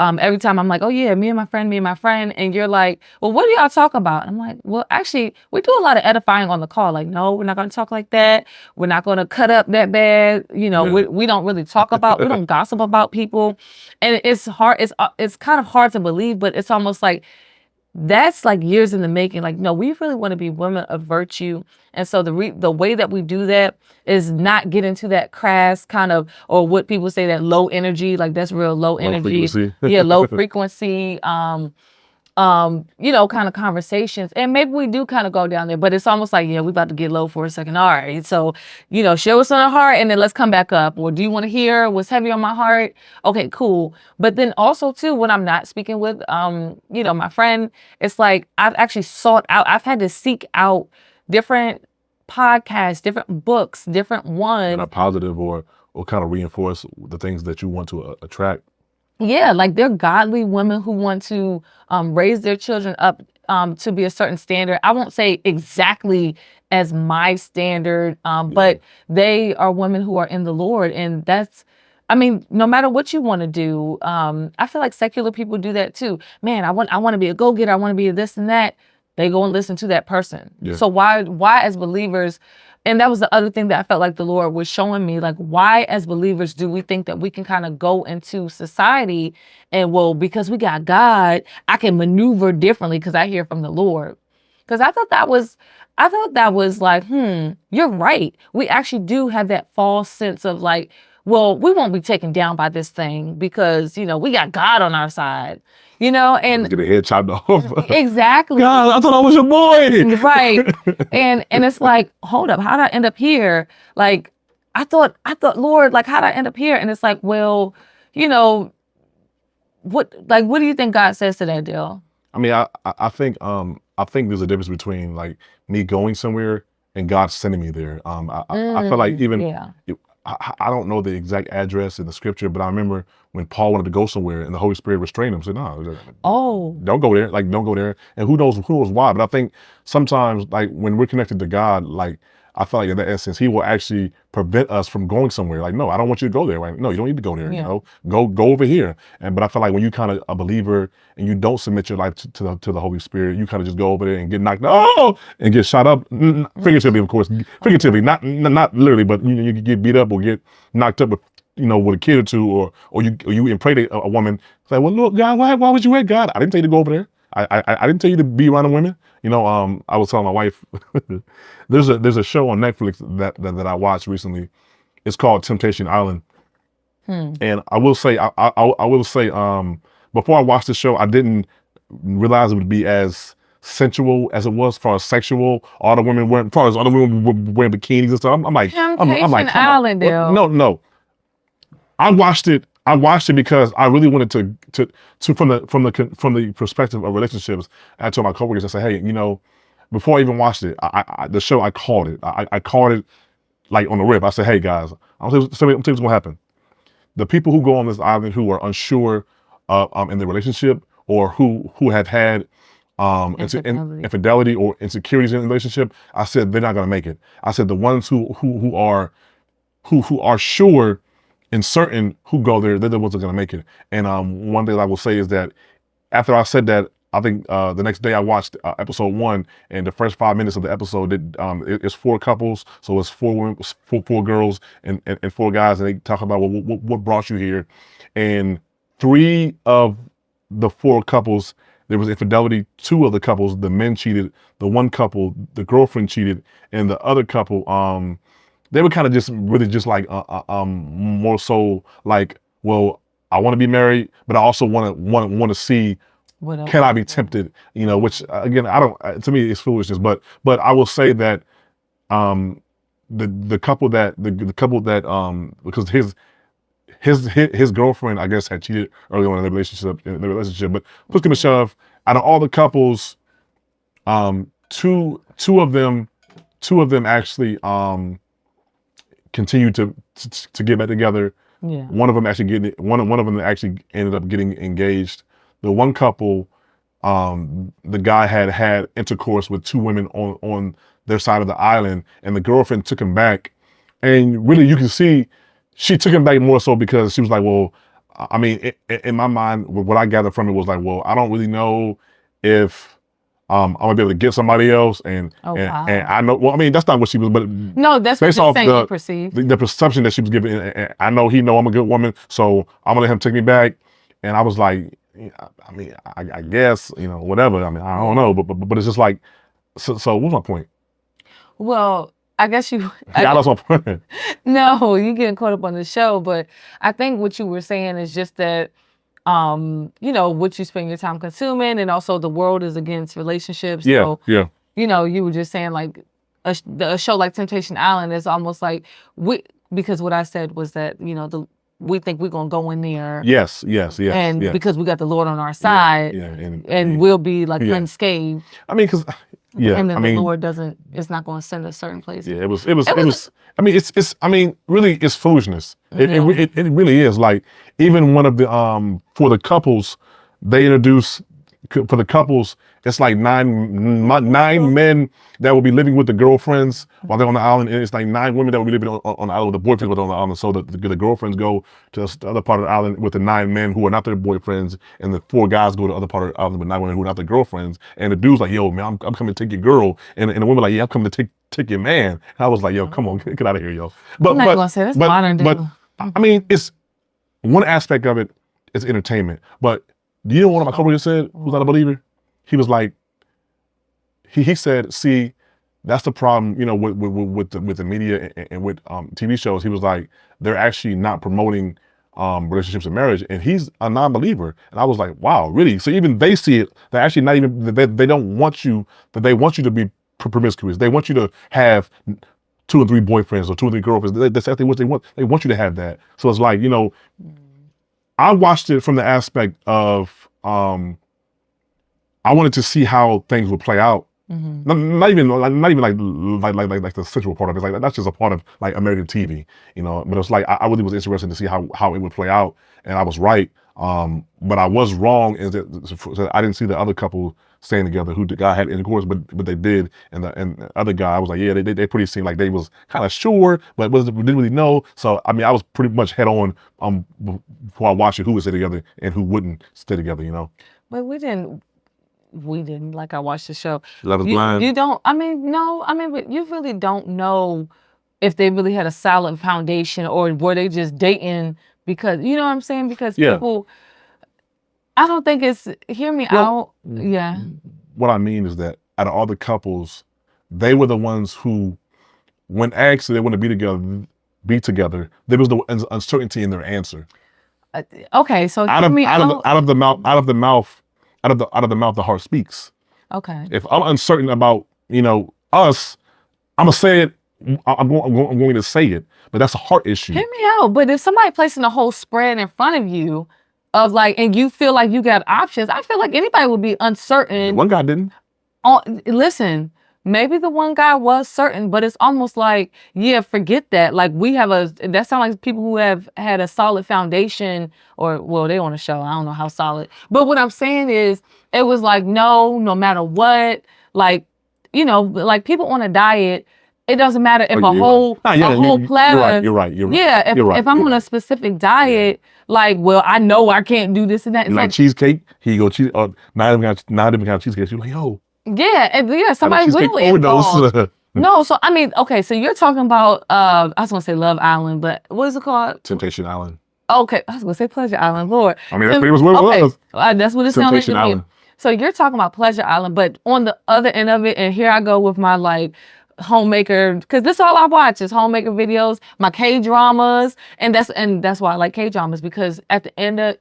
every time I'm like, oh yeah, me and my friend, and you're like, well, what do y'all talk about? I'm like, well, actually, we do a lot of edifying on the call. Like, no, we're not going to talk like that. We're not going to cut up that bad. You know, Yeah. we don't really talk about, we don't gossip about people. And it's hard. It's kind of hard to believe, but it's almost like, that's like years in the making. Like, no, we really want to be women of virtue. And so the way that we do that is not get into that crass kind of, or what people say, that low energy, like that's real low energy. Frequency. Yeah, low frequency, kind of conversations. And maybe we do kind of go down there, but it's almost like, yeah, we about to get low for a second. All right. So, share what's on our heart and then let's come back up. Or do you want to hear what's heavy on my heart? Okay, cool. But then also too, when I'm not speaking with, my friend, it's like, I've actually I've had to seek out different podcasts, different books, different ones. And a positive or kind of reinforce the things that you want to attract. Yeah, like they're godly women who want to raise their children up to be a certain standard. I won't say exactly as my standard, but they are women who are in the Lord. And no matter what you want to do, I feel like secular people do that too. Man, I want to be a go-getter. I want to be a this and that. They go and listen to that person. Yeah. So why as believers, and that was the other thing that I felt like the Lord was showing me, like, why as believers do we think that we can kind of go into society and, well, because we got God, I can maneuver differently because I hear from the Lord. Because I thought that was like, you're right. We actually do have that false sense of like, well, we won't be taken down by this thing because, we got God on our side, and get a head chopped off. Exactly. God, I thought I was your boy. Right. And it's like, hold up, how did I end up here? Like, I thought, Lord, like, how did I end up here? And it's like, well, what do you think God says to that deal? I mean, I think there's a difference between like me going somewhere and God sending me there. I feel like even I don't know the exact address in the scripture, but I remember when Paul wanted to go somewhere and the Holy Spirit restrained him, said, no, don't go there. Like, don't go there. And who knows why. But I think sometimes, like, when we're connected to God, like, I feel like in that essence, he will actually prevent us from going somewhere. Like, no, I don't want you to go there. Right? No, you don't need to go there. Yeah. Go over here. But I feel like when you kind of a believer and you don't submit your life to the Holy Spirit, you kind of just go over there and get knocked and get shot up. Figuratively, of course. Figuratively, not literally, but you get beat up or get knocked up with a kid or two, or you impregnate a woman. It's like, well, look, God, why was you at God? I didn't tell you to go over there. I didn't tell you to be around the women. I was telling my wife, there's a show on Netflix that I watched recently. It's called Temptation Island. And I will say, before I watched the show, I didn't realize it would be as sensual as it was, as far as sexual. All the women wearing bikinis and stuff. I'm like, Temptation Island, no. I watched it because I really wanted to from the perspective of relationships. I told my coworkers, I said, hey, before I even watched it, the show, I called it. I called it like on the rip. I said, hey guys, I'm telling you what's gonna happen. The people who go on this island who are unsure in their relationship, or who have had infidelity or insecurities in the relationship, I said they're not gonna make it. I said the ones who are sure and certain who go there, they're the ones that are going to make it. And one thing I will say is that after I said that, I think the next day I watched episode 1, and the first 5 minutes of the episode, it's 4 couples, so it's 4 women, 4 girls and 4 guys, and they talk about what brought you here. And 3 of the 4 couples, there was infidelity. 2 of the couples, the men cheated. The 1 couple, the girlfriend cheated, and the other couple, they were kind of just really just like more so like, well, I want to be married, but I also want to see, can I be tempted? Which again, I don't. To me, it's foolishness. But I will say that the couple that because his girlfriend, I guess, had cheated early on in the relationship. But push come to shove, out of all the couples, two of them actually continued to get back together. Yeah. One of them actually ended up getting engaged. The one couple, the guy had intercourse with 2 women on their side of the island, and the girlfriend took him back. And really, you can see she took him back more so because she was like, well, I mean, in my mind, what I gathered from it was like, well, I don't really know if I'm gonna be able to get somebody else, and Oh, and wow. I know. Well, I mean, that's not what she was, but No, that's what based you're off saying you perceive. the perception that she was giving, and I know he know I'm a good woman, so I'm gonna let him take me back. And I was like, I mean, I guess whatever. I mean, I don't know, but it's just like, so what's my point? Well, I guess you. Yeah, that's my point. No, you getting caught up on the show, but I think what you were saying is just that, what you spend your time consuming, and also the world is against relationships. Yeah, So, yeah, you were just saying like a show like Temptation Island is almost like because what I said was that we think we're gonna go in there, yes, and yes. because we got the Lord on our side, Yeah, and we'll be like yeah. unscathed. I mean, because And then I the mean, Lord is not going to send us certain places. yeah, it was. I mean, it's. I mean, really, it's foolishness. It really is. Like, even one of the for the couples, they introduce for the couples. It's like nine men that will be living with the girlfriends while they're on the island, and it's like 9 women that will be living on the island with the boyfriends while they're on the island. So the girlfriends go to the other part of the island with the 9 men who are not their boyfriends, and the 4 guys go to the other part of the island with 9 women who are not their girlfriends. And the dude's like, "Yo, man, I'm coming to take your girl," and the woman like, "Yeah, I'm coming to take your man." And I was like, "Yo, come on, get out of here, yo." I'm not gonna say that's modern day. But I mean, it's one aspect of it is entertainment. But do you know one of my coworkers said, who's not a believer? He was like, he said, "See, that's the problem, with the media and with TV shows." He was like, they're actually not promoting relationships and marriage, and he's a non-believer. And I was like, wow, really? So even they see it. They're actually not even. They don't want you. But they want you to be promiscuous. They want you to have 2 or 3 boyfriends or 2 or 3 girlfriends. That's exactly what they want. They want you to have that. So it's like, I watched it from the aspect of I wanted to see how things would play out. Not even like the sexual part of it. Like, that's just a part of like American TV, But it's like I really was interested to see how it would play out, and I was right. But I was wrong is that I didn't see the other couple staying together who the guy had intercourse, but they did, and the other guy, I was like, yeah, they pretty seemed like they was kind of sure, but didn't really know. So I mean, I was pretty much head on before I watched it, who would stay together and who wouldn't stay together, But we didn't like I watched the show. Love is Blind. You don't. I mean, no. I mean, but you really don't know if they really had a solid foundation or were they just dating because you know what I'm saying? Because people, I don't think it's. Hear me out. Yeah. What I mean is that out of all the couples, they were the ones who, when asked if they want to be together, there was no uncertainty in their answer. Okay, so out of the mouth, the heart speaks. Okay. If I'm uncertain about us, I'm gonna say it. I'm going to say it, but that's a heart issue. Hear me out. But if somebody placing a whole spread in front of you, of like, and you feel like you got options, I feel like anybody would be uncertain. One guy didn't. Listen. Maybe the one guy was certain, but it's almost like, yeah, forget that. Like that sounds like people who have had a solid foundation well, they on a show. I don't know how solid. But what I'm saying is it was like, no matter what, like, like people on a diet, it doesn't matter if a whole platter. You're right. Yeah, if I'm on a specific diet, like, well, I know I can't do this and that. It's like cheesecake, he go cheese. Not even kind of cheesecake. You're like, yo. Yeah, somebody really involved. No, so I mean, okay, so you're talking about I was gonna say Love Island, but what is it called? Temptation Island. Okay, I was gonna say Pleasure Island, Lord. I mean, that's what it was. That's what it sounded like to me. So you're talking about Pleasure Island, but on the other end of it, and here I go with my like homemaker, because this is all I watch is homemaker videos, my K-dramas, and that's why I like K-dramas, because at the end of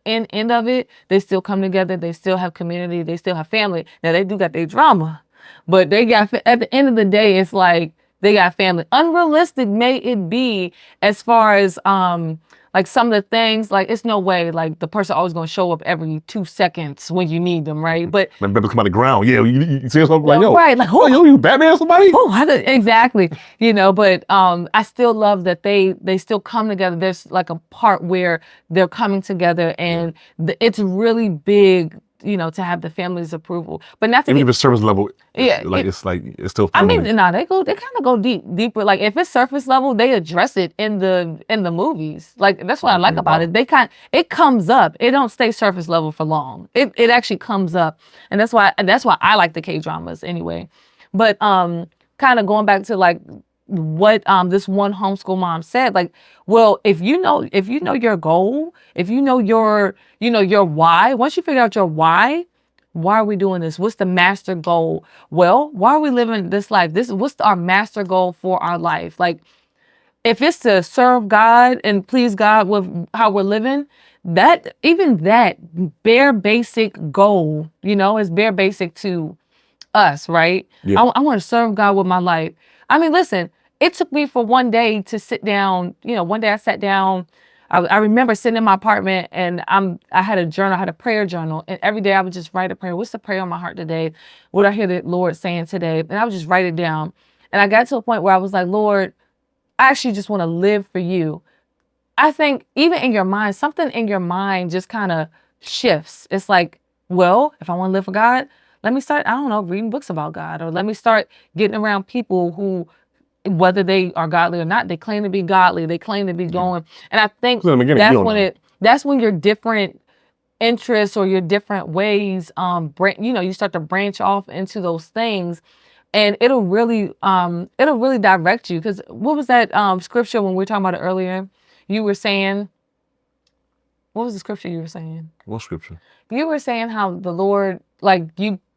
it, they still come together, they still have community, they still have family. Now they do got their drama, but they got, at the end of the day, it's like they got family. Unrealistic may it be as far as like some of the things, like it's no way like the person always gonna show up every 2 seconds when you need them, right? But come out of the ground, yeah, you see something like, yo, right, like, who, yo, you Batman somebody? Exactly, but I still love that they still come together. There's like a part where they're coming together, and it's really big to have the family's approval. But not to Even get, if it's surface level, yeah, it's still I family. mean, no, they kind of go deeper. Like if it's surface level, they address it in the movies. Like that's what I like about it. It comes up. It don't stay surface level for long. It actually comes up, and that's why I like the K-dramas anyway. But kind of going back to like what this one homeschool mom said, like, well, if you know your goal, if you know your why, once you figure out your why are we doing this? What's the master goal? Well, why are we living this life? What's our master goal for our life? Like, if it's to serve God and please God with how we're living, that bare basic goal, is bare basic to us, right? Yeah. I want to serve God with my life. I mean, listen, it took me for one day to sit down. One day I sat down. I remember sitting in my apartment and I had a journal, I had a prayer journal, and every day I would just write a prayer. What's the prayer on my heart today? What I hear the Lord saying today? And I would just write it down. And I got to a point where I was like, Lord, I actually just want to live for you. I think even in your mind, something in your mind just kind of shifts. It's like, well, if I want to live for God, let me start, I don't know, reading books about God, or let me start getting around people who, whether they are godly or not, they claim to be godly, they claim to be going. And I think that's when your different interests or your different ways, you start to branch off into those things, and it'll really direct you. Because what was that scripture when we were talking about it earlier? You were saying, what was the scripture you were saying? What scripture? You were saying how the Lord, like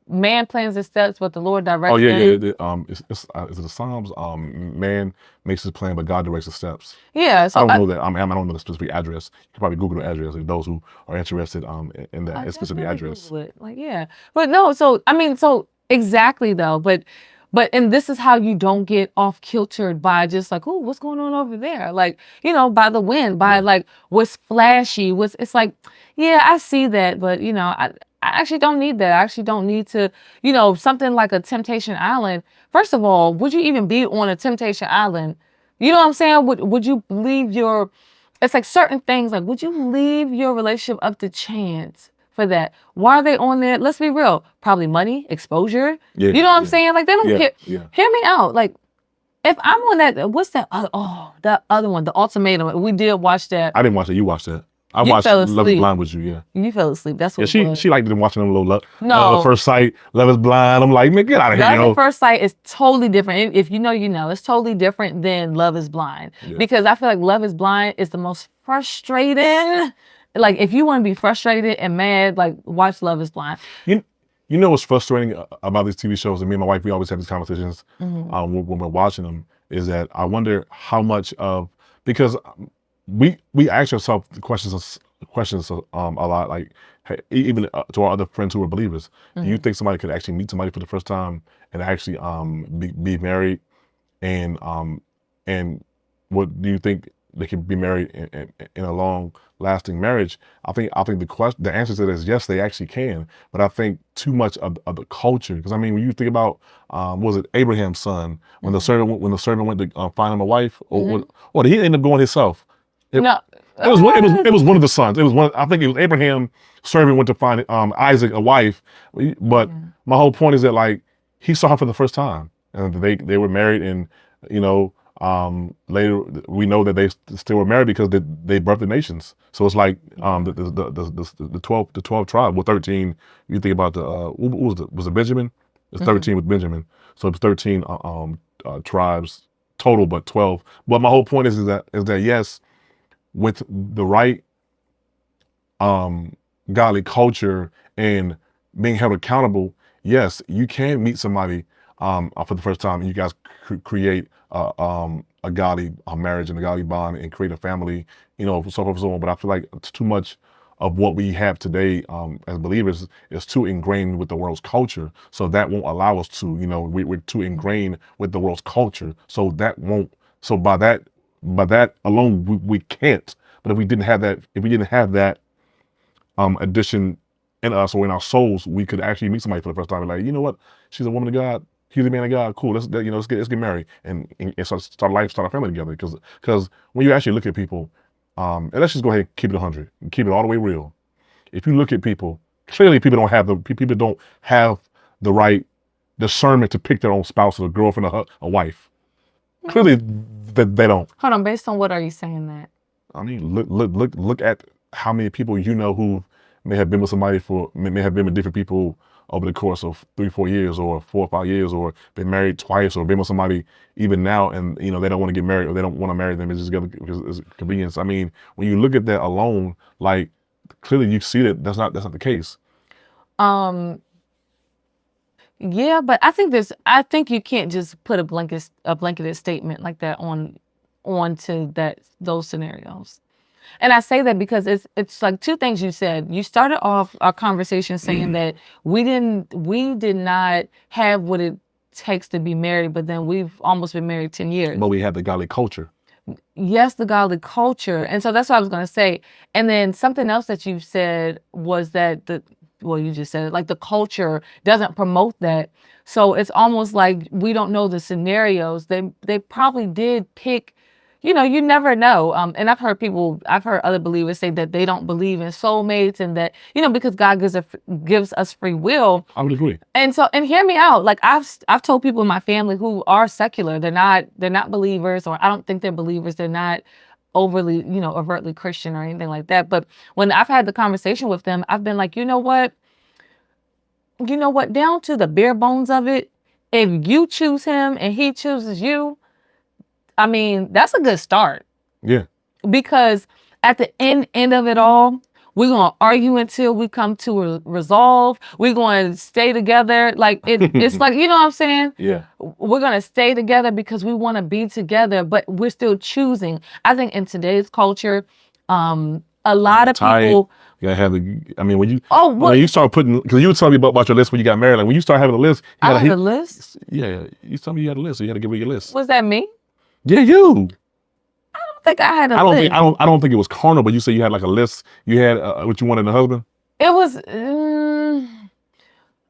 man plans his steps, but the Lord directs. Oh yeah. It's the Psalms. Man makes his plan, but God directs the steps. Yeah. So I don't know that. I don't know the specific address. You can probably Google the address. Like those who are interested in that specific address. Like, yeah, but no. So I mean, so exactly though. And this is how you don't get off kiltered by just like, oh, what's going on over there? Like, by the wind, by like what's flashy, it's like, yeah, I see that, but I actually don't need that. I actually don't need to, something like a Temptation Island. First of all, would you even be on a Temptation Island? You know what I'm saying? Would you leave it's like certain things, like, would you leave your relationship up to chance for that? Why are they on there? Let's be real. Probably money, exposure. Yeah, you know what I'm saying? Like, they don't hear me out. Like, if I'm on that, what's that? That other one, The Ultimatum. We did watch that. I didn't watch it. You watched that. I watched Love is Blind with you, yeah. You fell asleep. That's what she liked them watching them little No. First Sight, Love is Blind. I'm like, man, get out of here. Love at First Sight is totally different. If you know, you know. It's totally different than Love is Blind. Yeah. Because I feel like Love is Blind is the most frustrating. Like, if you want to be frustrated and mad, like, watch Love is Blind. You know what's frustrating about these TV shows, and me and my wife, we always have these conversations when we're watching them, is that I wonder how much of, because we ask ourselves questions a lot, like, hey, even to our other friends who are believers, do you think somebody could actually meet somebody for the first time and actually be married, and what do you think they can be married in a long lasting marriage? I think the answer to that is yes, they actually can. But I think too much of the culture, because I mean, when you think about was it Abraham's son, when the servant went to find him a wife, or did he end up going himself? It was one of the sons. I think it was Abraham's servant went to find Isaac a wife. But my whole point is that, like, he saw her for the first time, and they were married, and later we know that they still were married because they birthed the nations. So it's like the 12 tribes, well, 13. You think about was it Benjamin? It's 13 with Benjamin. So it's 13 tribes total, but 12. But my whole point is that yes, with the right godly culture and being held accountable, yes, you can meet somebody for the first time, and you guys create a godly marriage and a godly bond and create a family, so forth and so on. But I feel like it's too much of what we have today as believers is too ingrained with the world's culture. So that won't allow us to, we're too ingrained with the world's culture. So that won't. So by that alone, we can't. But if we didn't have that addition in us or in our souls, we could actually meet somebody for the first time and, like, you know what, she's a woman of God, he's a man of God, cool, let's get married and start life, start a family together. Because when you actually look at people, and let's just go ahead and keep it 100, and keep it all the way real. If you look at people, Clearly, people don't have the right discernment to pick their own spouse or a girlfriend or a wife. Clearly, they don't. Hold on, based on what are you saying that? I mean, look at how many people you know who may have been with somebody may have been with different people over the course of 3-4 years or 4 or 5 years, or been married twice, or been with somebody even now, and they don't want to get married, or they don't want to marry them. It's just because it's convenience. I mean, when you look at that alone, like, clearly you see that that's not the case. Yeah, but I think you can't just put a blanketed statement like that onto those scenarios. And I say that because it's like two things you said. You started off our conversation saying that we did not have what it takes to be married, but then we've almost been married 10 years. But we have the godly culture. Yes, the godly culture. And so that's what I was going to say. And then something else that you said was that you just said it, like the culture doesn't promote that. So it's almost like we don't know the scenarios. They probably did pick, you never know. And I've heard other believers say that they don't believe in soulmates, and that, because God gives us free will. I would agree. And hear me out. Like I've told people in my family who are secular, they're not believers, or I don't think they're believers. They're not overly, overtly Christian or anything like that. But when I've had the conversation with them, I've been like, you know what, down to the bare bones of it, if you choose him and he chooses you, I mean, that's a good start. Yeah. Because at the end of it all, we're going to argue until we come to a resolve. We're going to stay together. Like it's like, you know what I'm saying? Yeah. We're going to stay together because we want to be together, but we're still choosing. I think in today's culture, a lot of people. You gotta have when you start putting, because you were telling me about your list when you got married. Like when you start having a list, I have a list. Yeah, you told me you had a list, so you had to give me your list. Was that me? Yeah, you. I don't think I had a list. I don't think it was carnal, but you said you had like a list. You had what you wanted in a husband. It was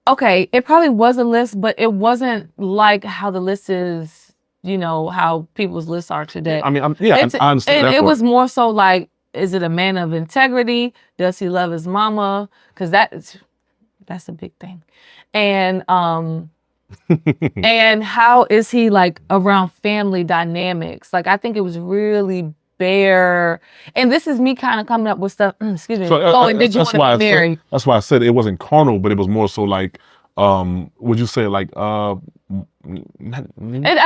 okay. It probably was a list, but it wasn't like how the list is. How people's lists are today. I understand. It was more so like, is it a man of integrity? Does he love his mama? Because that's a big thing. And and how is he like around family dynamics? Like I think it was really bare. And this is me kind of coming up with stuff. Excuse me. And did you want to be married? That's why I said it wasn't carnal, but it was more so like, would you say like I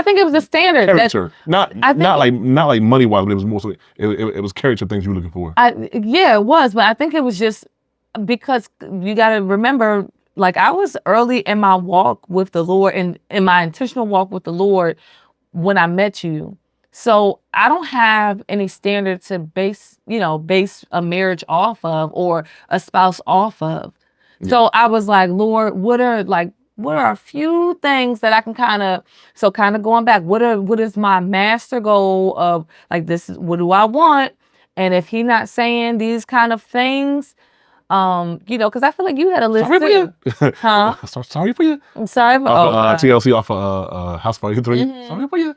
think it was a standard character, not like money wise, but it was more so it was character things you were looking for. Yeah, it was, but I think it was just because you got to remember, like I was early in my walk with the Lord and in my intentional walk with the Lord when I met you. So I don't have any standard to base a marriage off of or a spouse off of. Yeah. So I was like, Lord, what are a few things that I can kind of going back, what is my master goal of like, this is what do I want? And if he's not saying these kind of things, because I feel like you had a list. Sorry for you. Huh? Sorry for you. I'm sorry for TLC off of House Party 3. Mm-hmm. Sorry for you.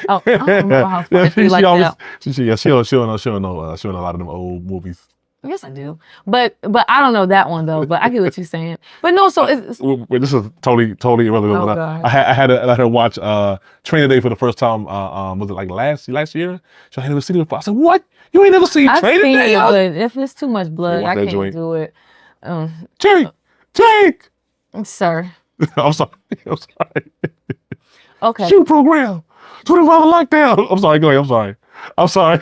Oh, I don't remember House Party 3 like that. She don't know a lot of them old movies. Yes, I do, but I don't know that one though. But I get what you're saying. But no, so it's this is totally irrelevant. Oh, God. I had to let her watch Training Day for the first time. Was it like last year? She had never seen it before. I said, "What? You ain't never seen Training Day?" But if it's too much blood, I can't do it. Jake, sir. I'm sorry. Okay. Shoot program. 24-hour lockdown. I'm sorry. Go ahead. I'm sorry.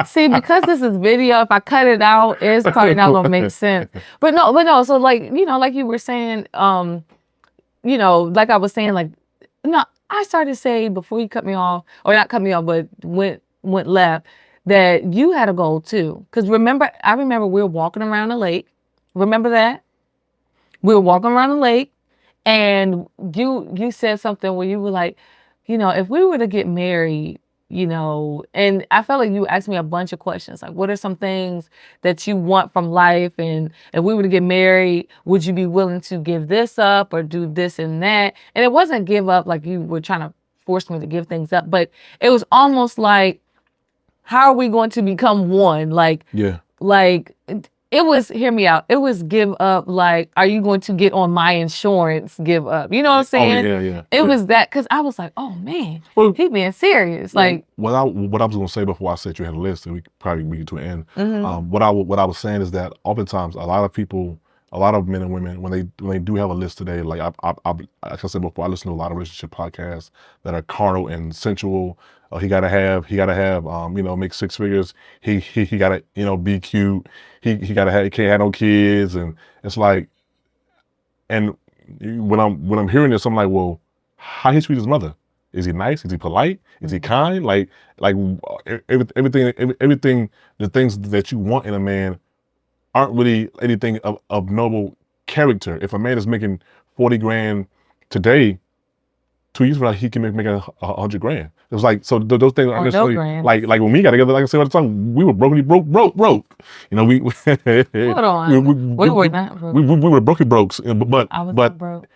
See, because this is video, if I cut it out, it's probably not gonna make sense. But no. So like you were saying, like I was saying, like, no, I started to say before you cut me off, or not cut me off, but went left, that you had a goal too. Because I remember we were walking around the lake. Remember that? We were walking around the lake, and you said something where you were like, if we were to get married, and I felt like you asked me a bunch of questions. Like, what are some things that you want from life? And if we were to get married, would you be willing to give this up or do this and that? And it wasn't give up like you were trying to force me to give things up, but it was almost like, how are we going to become one? Like, yeah. Like, it was, hear me out. It was give up, like, are you going to get on my insurance? Give up. You know what I'm Oh saying? yeah. It was that, because I was like, oh man, Well, he being serious. Like, what I was gonna say before I said you had a list, and we could probably bring it to an end. mhm. What I was saying is that oftentimes a lot of people, a lot of men and women, when they do have a list today, like like I said before, I listen to a lot of relationship podcasts that are carnal and sensual. He gotta have, make 6 figures. He gotta, be cute. He gotta have, he can't have no kids, and it's like, and when I'm hearing this, I'm like, well, how he treat his mother? Is he nice? Is he polite? Is he kind? Like everything, the things that you want in a man aren't really anything of noble character. If a man is making 40 grand today, 2 years from now he can make 100 grand. It was like, so those things aren't Or no necessarily grand. like when we got together. Like I said all the time, we were broke. We Hold on. We were not broke. we were brokes. I was But not broke.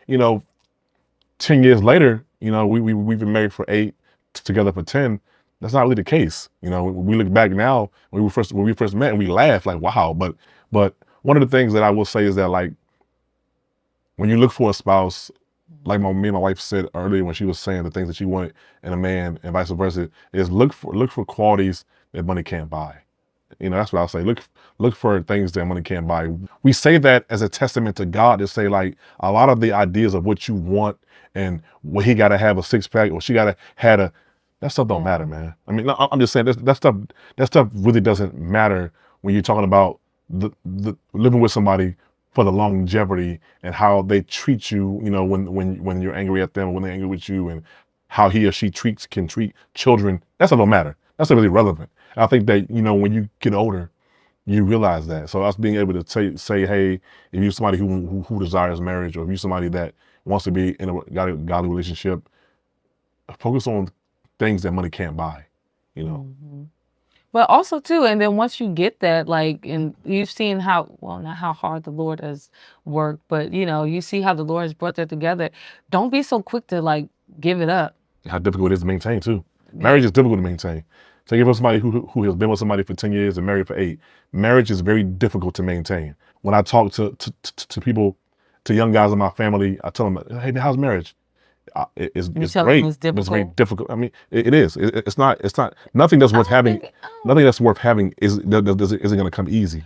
10 years later, we've been married for 8, together for 10. That's not really the case. We look back now when we first met, and we laugh like, wow. But one of the things that I will say is that, like, when you look for a spouse, like me and my wife said earlier when she was saying the things that she wanted in a man and vice versa, is look for qualities that money can't buy. That's what I'll say. Look for things that money can't buy. We say that as a testament to God, to say, like, a lot of the ideas of what you want and what he got to have a 6-pack or she got to have that stuff don't matter, man. I mean, I'm just saying that stuff really doesn't matter when you're talking about the living with somebody for the longevity and how they treat you, when you're angry at them or when they're angry with you, and how he or she can treat children. That stuff don't matter. That's not really relevant. And I think that, when you get older, you realize that. So us being able to say, hey, if you're somebody who desires marriage, or if you're somebody that wants to be in a godly relationship, focus on things that money can't buy, But also too, and then once you get that, like, and you've seen how, well, not how hard the Lord has worked, but you see how the Lord has brought that together. Don't be so quick to, like, give it up. How difficult it is to maintain too. Marriage is difficult to maintain. So if somebody who has been with somebody for 10 years and married for 8, marriage is very difficult to maintain. When I talk to people, to young guys in my family, I tell them, hey, how's marriage? It's great. It's But it's very difficult. difficult. I mean, it is. It's not. Nothing that's worth having. Nothing that's worth having isn't going to come easy.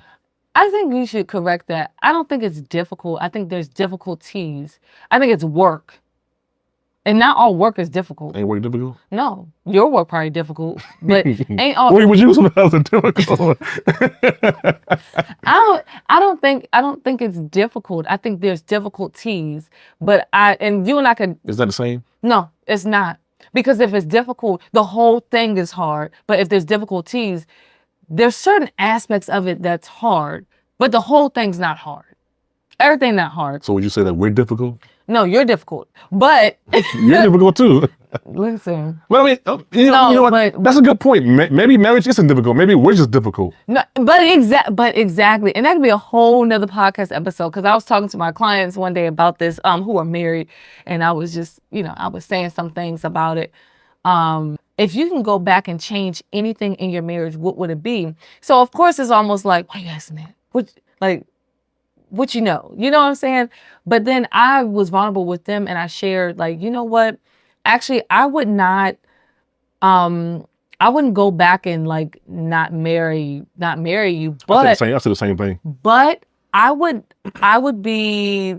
I think you should correct that. I don't think it's difficult. I think there's difficulties. I think it's work. And not all work is difficult. Ain't work difficult? No, your work probably difficult, but ain't all. What would you something else difficult? I don't think it's difficult. I think there's difficulties, but and you and I could. Is that the same? No, it's not. Because if it's difficult, the whole thing is hard. But if there's difficulties, there's certain aspects of it that's hard, but the whole thing's not hard. Everything not hard. So would you say that we're difficult? No, you're difficult, but you're difficult too. Listen. Well, I mean, you know what? That's a good point. Maybe marriage isn't difficult. Maybe we're just difficult. No, but exactly, and that could be a whole nother podcast episode. Because I was talking to my clients one day about this, who are married, and I was just, I was saying some things about it. If you can go back and change anything in your marriage, what would it be? So of course, it's almost like, why are you asking that? What you know what I'm saying? But then I was vulnerable with them, and I shared, like, you know what? Actually, I would not, I wouldn't go back and, like, not marry you. But I said the same thing. But I would be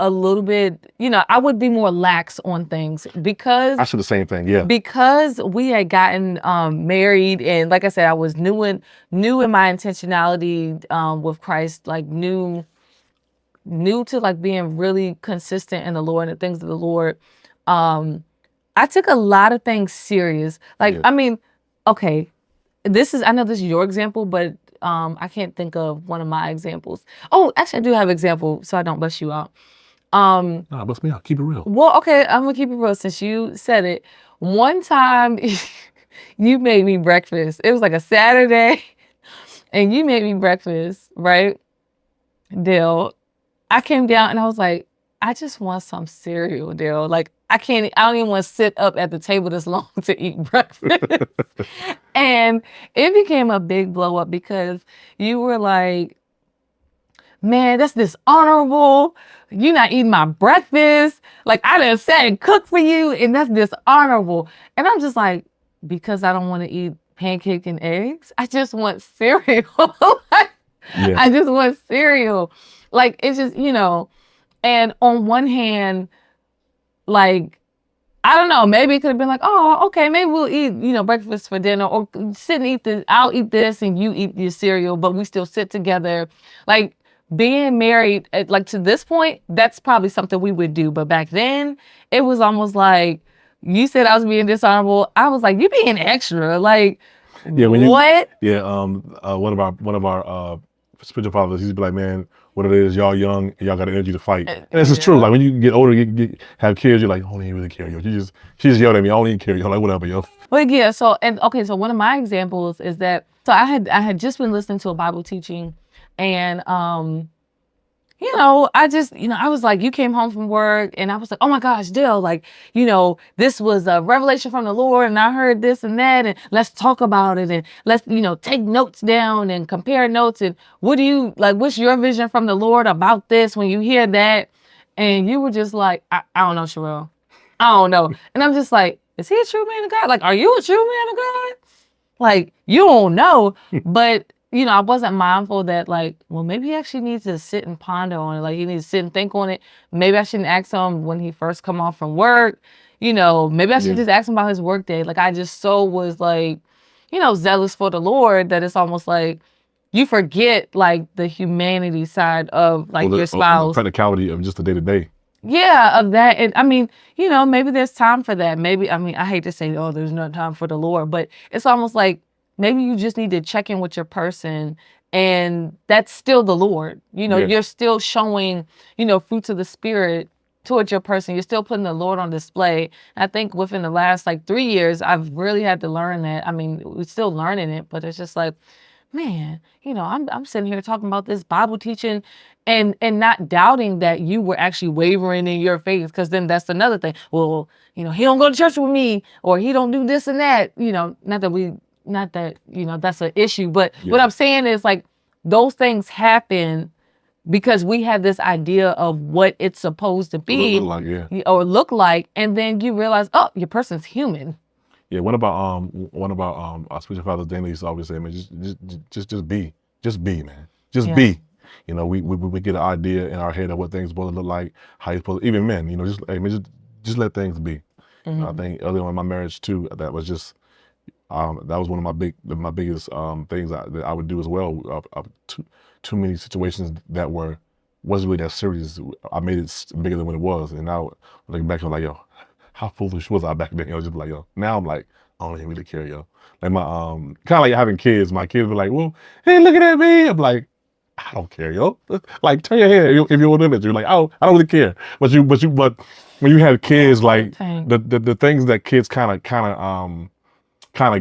a little bit, I would be more lax on things, because I said the same thing. Yeah. Because we had gotten married, and like I said, I was new in my intentionality with Christ, like new to, like, being really consistent in the Lord and the things of the Lord. I took a lot of things serious. Like, yeah. I mean, okay, I know this is your example, but I can't think of one of my examples. Oh, actually, I do have an example, so I don't bust you out. Nah, bust me out. Keep it real. Well, okay, I'm gonna keep it real since you said it. One time, you made me breakfast. It was like a Saturday, and you made me breakfast, right? Dale, I came down and I was like, I just want some cereal, Dale. Like, I don't even want to sit up at the table this long to eat breakfast. And it became a big blow up because you were like, man, that's dishonorable. You're not eating my breakfast. Like, I done sat and cooked for you, and that's dishonorable. And I'm just like, because I don't want to eat pancake and eggs, I just want cereal. Like, Yeah. I just want cereal. Like, it's just, and on one hand, like, I don't know, maybe it could have been like, oh, okay, maybe we'll eat, breakfast for dinner, or sit and eat this, I'll eat this and you eat your cereal, but we still sit together. Like, being married, like, to this point, that's probably something we would do. But back then, it was almost like, you said I was being dishonorable. I was like, you being extra. Like, Yeah, what? One of our spiritual fathers, he'd be like, man, what it is, y'all young, and y'all got energy to fight. And this is true. Yeah. Like when you get older, have kids, you're like, I don't even really care, yo. She just yelled at me, I don't even care, yo. Like whatever, yo. But yeah, so one of my examples is that, so I had just been listening to a Bible teaching, and I was like, you came home from work, and I was like, oh my gosh, Dale, like, this was a revelation from the Lord, and I heard this and that, and let's talk about it, and let's, take notes down and compare notes, and what's your vision from the Lord about this when you hear that? And you were just like, I don't know, Charel. I don't know. And I'm just like, is he a true man of God? Like, are you a true man of God? Like, you don't know. But, I wasn't mindful that, like, well, maybe he actually needs to sit and ponder on it. Like, he needs to sit and think on it. Maybe I shouldn't ask him when he first come off from work. Maybe I should just ask him about his work day. Like, I just so was, like, zealous for the Lord that it's almost like you forget, like, the humanity side of, like, your The spouse. practicality of just the day-to-day. Yeah, of that. And I mean, maybe there's time for that. Maybe, I mean, I hate to say, oh, there's no time for the Lord, but it's almost like maybe you just need to check in with your person, and that's still the Lord. You're still showing, fruits of the Spirit towards your person. You're still putting the Lord on display. And I think within the last like 3 years, I've really had to learn that. I mean, we're still learning it, but it's just like, man, I'm sitting here talking about this Bible teaching and not doubting that you were actually wavering in your faith, because then that's another thing. Well, he don't go to church with me, or he don't do this and that. Not that that's an issue, but what I'm saying is, like, those things happen because we have this idea of what it's supposed to be or look like, and then you realize, oh, your person's human. Yeah, one of our spiritual fathers, Dana, used to always say, man, just be, man, just be. We get an idea in our head of what things are supposed to look like, how you're supposed to, even men, just let things be. Mm-hmm. I think early on in my marriage too, that was just that was one of my biggest things that I would do as well. Too many situations that wasn't really that serious. I made it bigger than what it was, and now looking back, I'm like, yo, how foolish was I back then? Just like, yo. Now I'm like, I don't even really care, yo. Like my kind of like having kids. My kids were like, well, hey, looking at me. I'm like, I don't care, yo. Like, turn your head if you're an image. You're like, oh, I don't really care. But when you have kids, like the things that kids kind of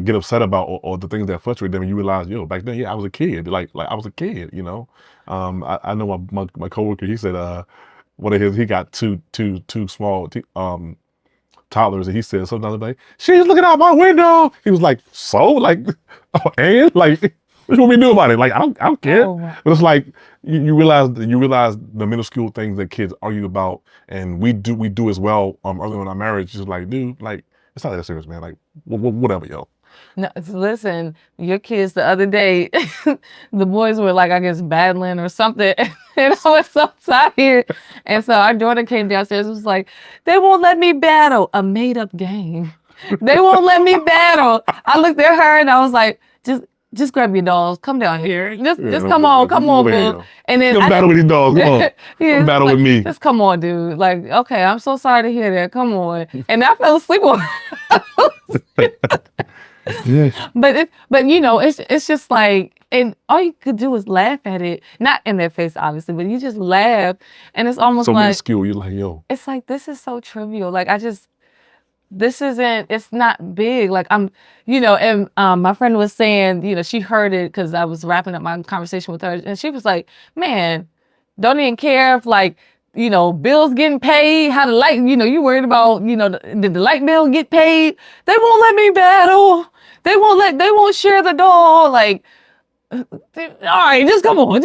get upset about, or the things that frustrate them, and you realize, yo, back then, I was a kid. Like I was a kid, I know my coworker. He said, one of his, he got two small toddlers, and he said sometimes, like, she's looking out my window. He was like, so, like, oh, and like, what you want me to do about it? Like, I don't care. Oh, but it's like you realize the minuscule things that kids argue about, and we do as well. Early in our marriage, just like, dude, like, it's not that serious, man. Like, whatever, yo. No, listen, your kids the other day, the boys were like, I guess, battling or something. And I was so tired. And so our daughter came downstairs and was like, they won't let me battle. A made up game. They won't let me battle. I looked at her and I was like, just grab your dolls. Come down here. Just come on, boo. And then battle with these dogs. Come on. Battle with me. Just come on, dude. Like, okay, I'm so sorry to hear that. Come on. And I fell asleep on Yeah. But it's just like, and all you could do is laugh at it, not in their face, obviously, but you just laugh, and it's almost so like minuscule. You're like, yo. It's like, this is so trivial. Like, it's not big. Like, and my friend was saying, she heard it because I was wrapping up my conversation with her, and she was like, man, don't even care if, like, bills getting paid, how the light, you worried about, did the light bill get paid? They won't let me battle. They won't share the doll. Like, all right, just come on,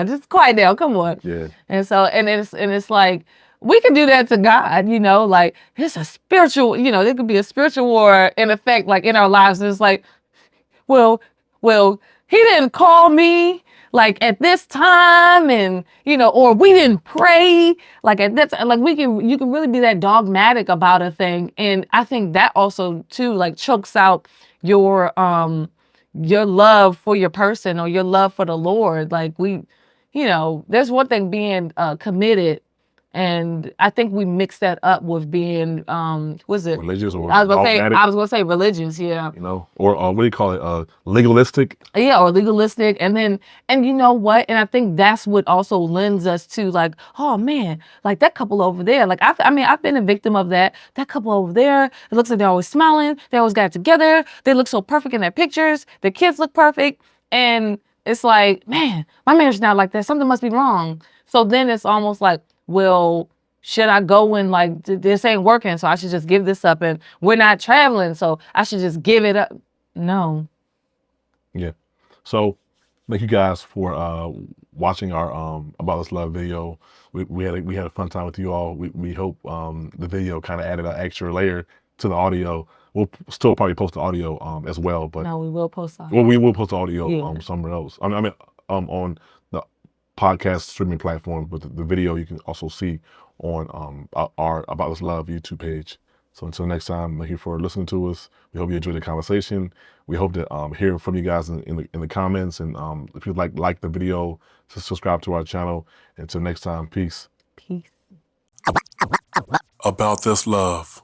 just quiet down, come on. Yeah. And so, and it's like, we can do that to God, you know, like it's a spiritual, you know, there could be a spiritual war in effect, like in our lives. And it's like, well, he didn't call me like at this time, and you know, or we didn't pray like at that time. Like you can really be that dogmatic about a thing, and I think that also too like chokes out your love for your person or your love for the Lord. Like you know, there's one thing being committed. And I think we mix that up with being, was it religious or dogmatic? dogmatic? I was gonna say religious, yeah. You know, or what do you call it? Legalistic. Yeah, or legalistic. And you know what? And I think that's what also lends us to like, oh man, like that couple over there. Like I mean, I've been a victim of that. That couple over there, it looks like they're always smiling. They always got it together. They look so perfect in their pictures. Their kids look perfect. And it's like, man, my marriage not like that. Something must be wrong. So then it's almost like, well, should I go and like this ain't working, so I should just give this up, and we're not traveling, so I should just give it up. No. Yeah. So thank you guys for watching our About This Love video. We had a fun time with you all. We hope the video kind of added an extra layer to the audio. We'll still probably post the audio as well, but No, we will post audio. well, we will post the audio Yeah. somewhere else. I mean on the podcast streaming platform, but the video you can also see on our About This Love YouTube page. So until next time, thank you for listening to us. We hope you enjoyed the conversation. We hope to hear from you guys in the comments, and if you like the video, subscribe to our channel. Until next time, peace. Peace. About This Love.